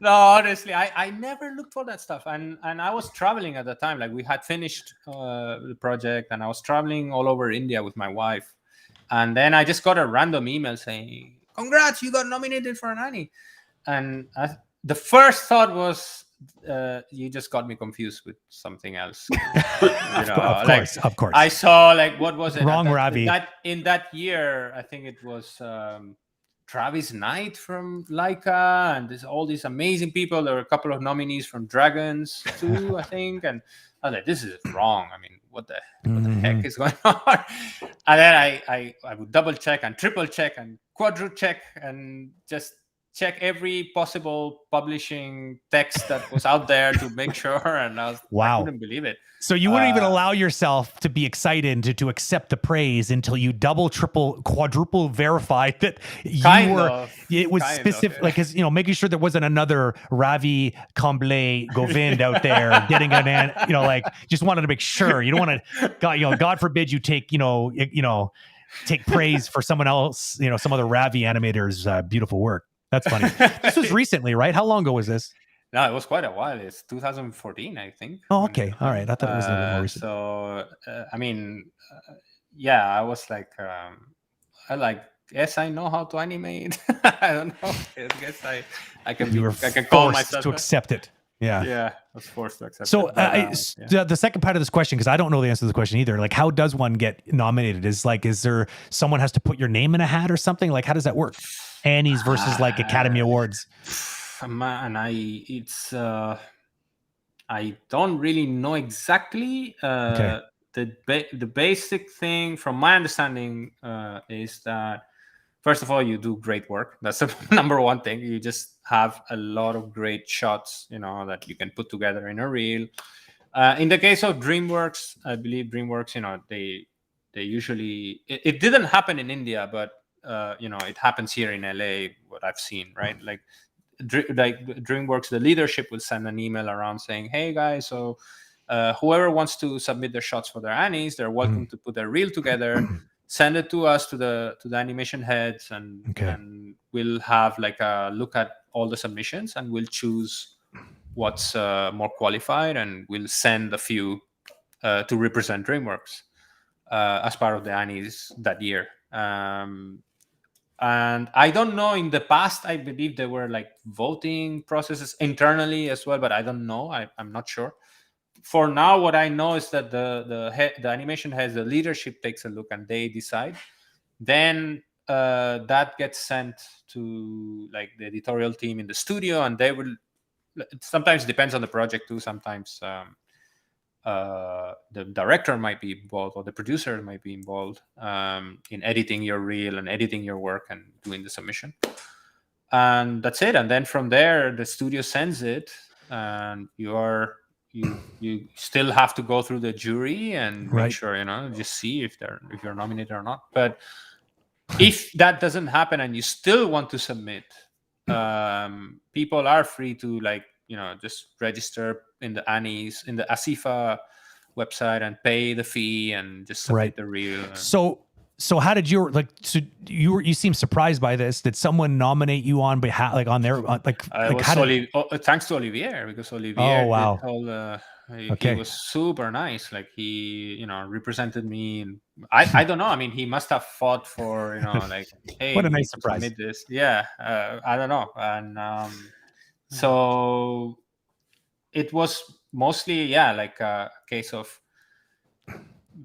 S3: No, honestly, I never looked for that stuff, and I was traveling at the time. Like we had finished the project, and I was traveling all over India with my wife, and then I just got a random email saying, "Congrats, you got nominated for an Annie," and the first thought was, you just got me confused with something else.
S1: Of course.
S3: I saw what was it?
S1: Wrong, Ravi.
S3: In that year, I think it was Travis Knight from Laika, and all these amazing people. There were a couple of nominees from Dragons too, I think. And I was like, this is wrong. I mean, what the heck is going on? And then I would double check and triple check and quadruple check, and just check every possible publishing text that was out there to make sure. And I couldn't believe it.
S1: So you wouldn't even allow yourself to be excited to accept the praise until you double, triple, quadruple verified that it was specific, like, cause, making sure there wasn't another Ravi, Kamble, Govind out there getting just wanted to make sure. You don't want to, God forbid you take, take praise for someone else, some other Ravi animator's beautiful work. That's funny. This was recently, right? How long ago was this?
S3: No, it was quite a while. It's 2014, I think.
S1: Oh, okay. All right. I thought it was a little bit more recent.
S3: So, I was like, yes, I know how to animate. I don't know. I guess I can call myself
S1: to accept it. Yeah.
S3: Yeah, I was forced to accept
S1: it.
S3: So
S1: the second part of this question, because I don't know the answer to this question either. Like, how does one get nominated? Is there someone has to put your name in a hat or something? Like, how does that work? Annie's versus like Academy Awards.
S3: Man, I don't really know exactly. The basic thing, from my understanding, is that first of all, you do great work. That's the number one thing. You just have a lot of great shots, that you can put together in a reel. In the case of DreamWorks, I believe DreamWorks, they usually it didn't happen in India, but it happens here in LA. What I've seen, right? Like DreamWorks, the leadership will send an email around saying, "Hey guys, so whoever wants to submit their shots for their Annies, they're welcome to put their reel together, send it to us, to the animation heads, and we'll have like a look at all the submissions, and we'll choose what's more qualified, and we'll send a few to represent DreamWorks as part of the Annies that year." And I don't know, in the past, I believe there were like voting processes internally as well, but I don't know. I'm not sure. For now, what I know is that the animation heads, the leadership takes a look and they decide. Then that gets sent to like the editorial team in the studio, and they will. It sometimes depends on the project too. Sometimes the director might be involved, or the producer might be involved in editing your reel and editing your work and doing the submission. And that's it. And then from there, the studio sends it, and you still have to go through the jury and make sure, just see if you're nominated or not. But if that doesn't happen and you still want to submit, people are free to just register in the Annies, in the ASIFA website, and pay the fee and just submit the reel.
S1: So how did you seem surprised by this? Did someone nominate you on behalf,
S3: thanks to Olivier, because Olivier,
S1: oh wow,
S3: he was super nice. Like he, represented me, and I don't know. I mean, he must have fought for, hey,
S1: what a nice surprise.
S3: This. Yeah, I don't know, and so it was mostly like a case of.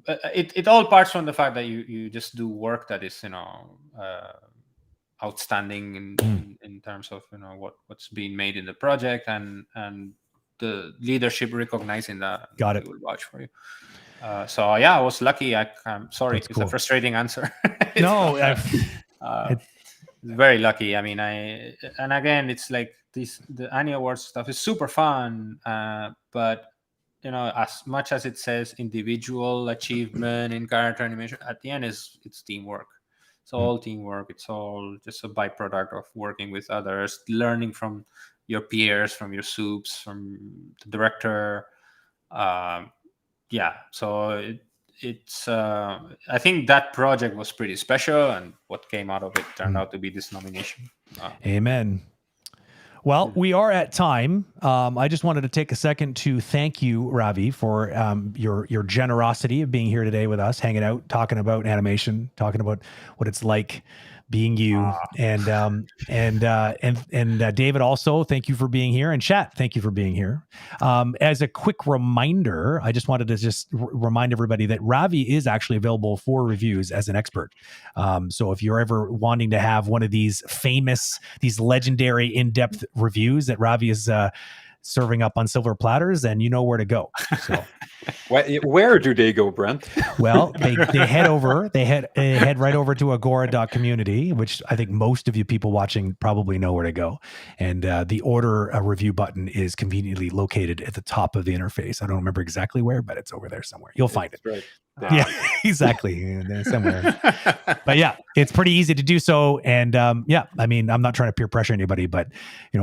S3: It all parts from the fact that you just do work that is outstanding in terms of what's being made in the project, and the leadership recognizing that.
S1: Got it.
S3: They will watch for you. So I was lucky. I'm sorry, it's a frustrating answer.
S1: No,
S3: it's very lucky. I mean, and again, it's like the Annie Awards stuff is super fun, but as much as it says individual achievement in character animation, at the end it's teamwork. It's all teamwork. It's all just a byproduct of working with others, learning from your peers, from your soups, from the director. So it's I think that project was pretty special, and what came out of it turned out to be this nomination.
S1: Amen. Well, we are at time. I just wanted to take a second to thank you, Ravi, for your generosity of being here today with us, hanging out, talking about animation, talking about what it's like being you, and David also, thank you for being here, and chat, thank you for being here. As a quick reminder, I just wanted to remind everybody that Ravi is actually available for reviews as an expert. So if you're ever wanting to have one of these legendary in-depth reviews that Ravi is serving up on silver platters, then you know where to go. So.
S2: Where do they go, Brent?
S1: Well, they head right over to Agora.Community, which I think most of you people watching probably know where to go. And the order a review button is conveniently located at the top of the interface. I don't remember exactly where, but it's over there somewhere. You'll find it.
S2: Right.
S1: Yeah, exactly. Somewhere. But yeah, it's pretty easy to do so. And yeah, I mean, I'm not trying to peer pressure anybody, but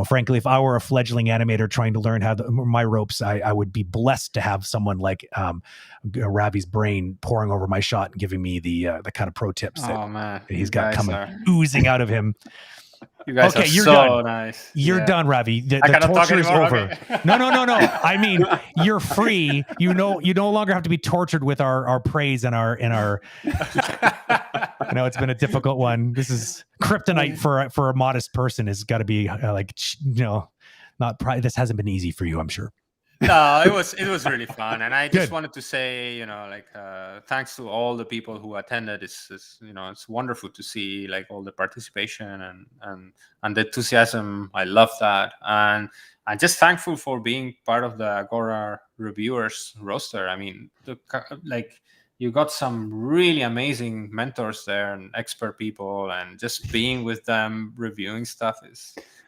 S1: frankly, if I were a fledgling animator trying to learn how my ropes, I would be blessed to have someone like Ravi's brain pouring over my shot and giving me the kind of pro tips that he's got coming oozing out of him.
S3: You guys are so nice.
S1: You're done, Ravi. The torture is over. No. I mean, you're free. You no longer have to be tortured with our praise and our. I know it's been a difficult one. This is kryptonite for a modest person. Has got to be not. This hasn't been easy for you, I'm sure.
S3: No, it was really fun, and I just wanted to say, thanks to all the people who attended. It's wonderful to see like all the participation and the enthusiasm. I love that, and I'm just thankful for being part of the Agora reviewers roster. I mean, you got some really amazing mentors there and expert people, and just being with them reviewing stuff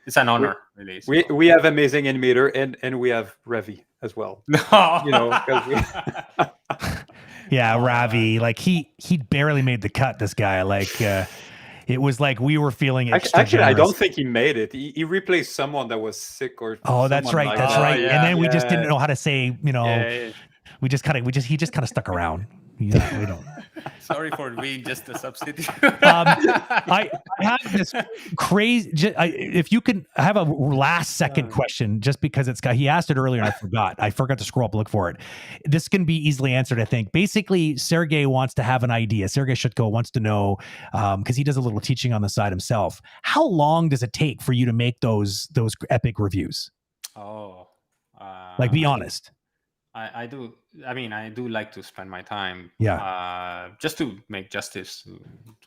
S3: it's an honor, really. So.
S2: We have amazing animator and we have Ravi as well.
S1: Yeah, Ravi, like he barely made the cut. This guy, it was like we were feeling extra
S2: actually
S1: generous.
S2: I don't think he made it. He replaced someone that was sick or.
S1: Oh, that's right.
S2: Like
S1: that's right.
S2: Yeah,
S1: and then we just didn't know how to say. We just he just kind of stuck around. Yeah, we don't.
S3: Sorry for being just a substitute.
S1: I have this crazy. If you can have a last second question, just because he asked it earlier and I forgot. I forgot to scroll up and look for it. This can be easily answered, I think. Basically, Sergey wants to have an idea. Sergey Shutko wants to know, because he does a little teaching on the side himself. How long does it take for you to make those epic reviews? Be honest.
S3: I do. I mean, I do like to spend my time, just to make justice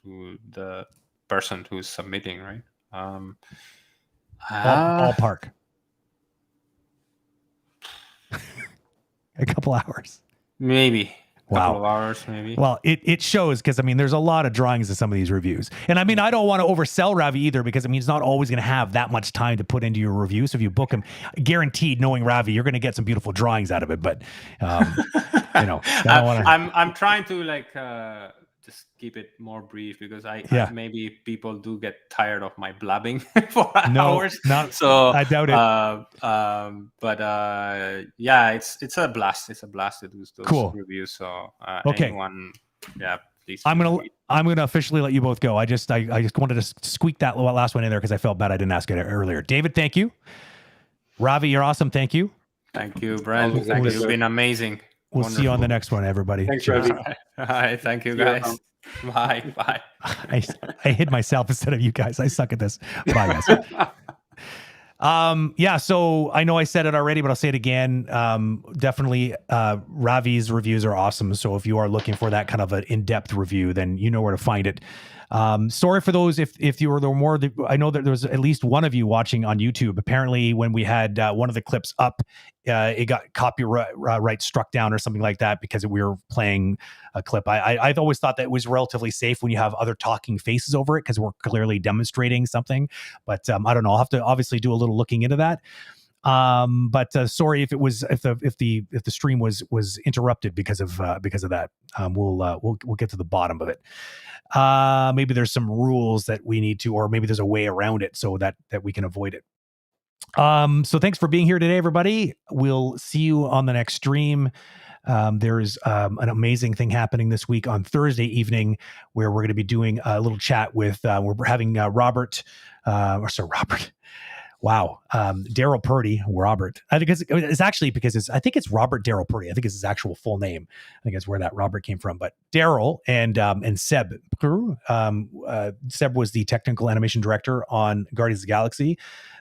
S3: to the person who's submitting, right?
S1: Ballpark. A couple hours.
S3: Maybe.
S1: Wow.
S3: Couple of hours, maybe.
S1: Well, it shows because there's a lot of drawings in some of these reviews, and I mean I don't want to oversell Ravi either because he's not always going to have that much time to put into your review. So if you book him, guaranteed, knowing Ravi, you're going to get some beautiful drawings out of it. But I don't want to.
S3: I'm trying to just keep it more brief because maybe people do get tired of my blabbing for hours. So
S1: I doubt it.
S3: It's a blast. It's a blast to do those reviews. So anyone, please.
S1: I'm gonna officially let you both go. I just wanted to squeak that last one in there because I felt bad I didn't ask it earlier. David, thank you. Ravi, you're awesome. Thank you.
S3: Thank you, Brent. You've been amazing.
S1: We'll see you on the next one, everybody.
S2: Thanks, Ravi.
S3: All right, thank you, guys. Bye.
S1: I hid myself instead of you guys. I suck at this. Bye, guys. So I know I said it already, but I'll say it again. Definitely, Ravi's reviews are awesome. So if you are looking for that kind of an in-depth review, then you know where to find it. Sorry for those if you were there more. I know that there was at least one of you watching on YouTube. Apparently, when we had one of the clips up, it got copyright struck down or something like that because we were playing a clip. I've always thought that it was relatively safe when you have other talking faces over it because we're clearly demonstrating something. But I don't know. I'll have to obviously do a little looking into that. But sorry if the stream was interrupted because of that. We'll get to the bottom of it. Maybe there's some rules that we need to, or maybe there's a way around it so that we can avoid it. So thanks for being here today, everybody. We'll see you on the next stream. There's an amazing thing happening this week on Thursday evening where we're going to be doing a little chat with, we're having Robert. Wow. Daryl Purdy, Robert. I think it's actually because I think it's Robert Daryl Purdy. I think it's his actual full name. I think that's where that Robert came from. But Daryl and Seb. Seb was the technical animation director on Guardians of the Galaxy,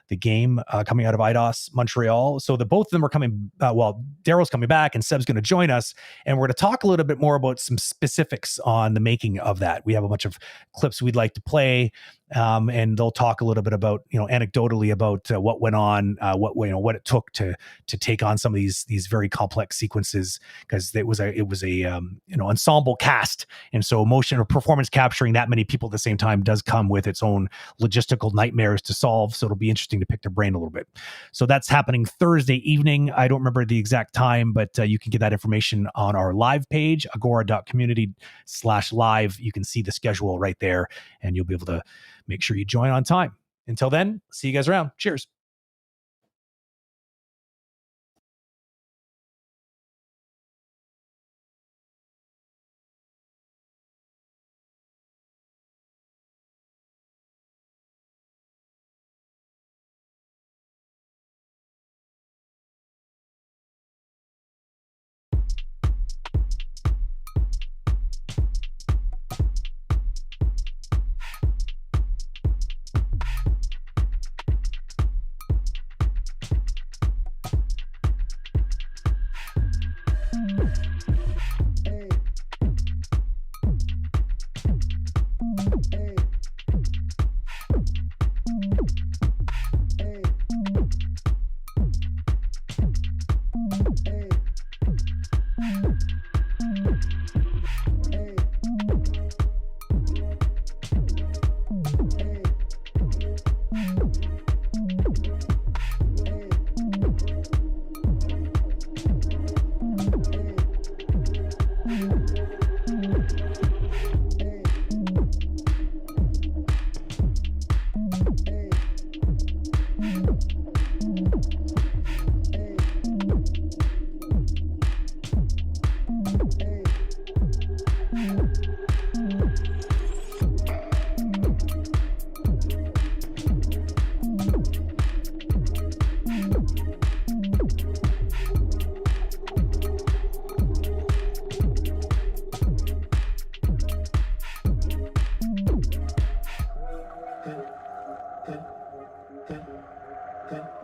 S1: the game coming out of Eidos, Montreal. So the both of them are coming. Daryl's coming back and Seb's going to join us. And we're going to talk a little bit more about some specifics on the making of that. We have a bunch of clips we'd like to play. and they'll talk a little bit about, anecdotally about what went on, what it took to take on some of these very complex sequences, because it was a ensemble cast, and so motion or performance capturing that many people at the same time does come with its own logistical nightmares to solve. So it'll be interesting to pick their brain a little bit. So that's happening Thursday evening. I don't remember the exact time, but you can get that information on our live page, Agora.Community/live. You can see the schedule right there, and you'll be able to make sure you join on time. Until then, see you guys around. Cheers.
S7: Good.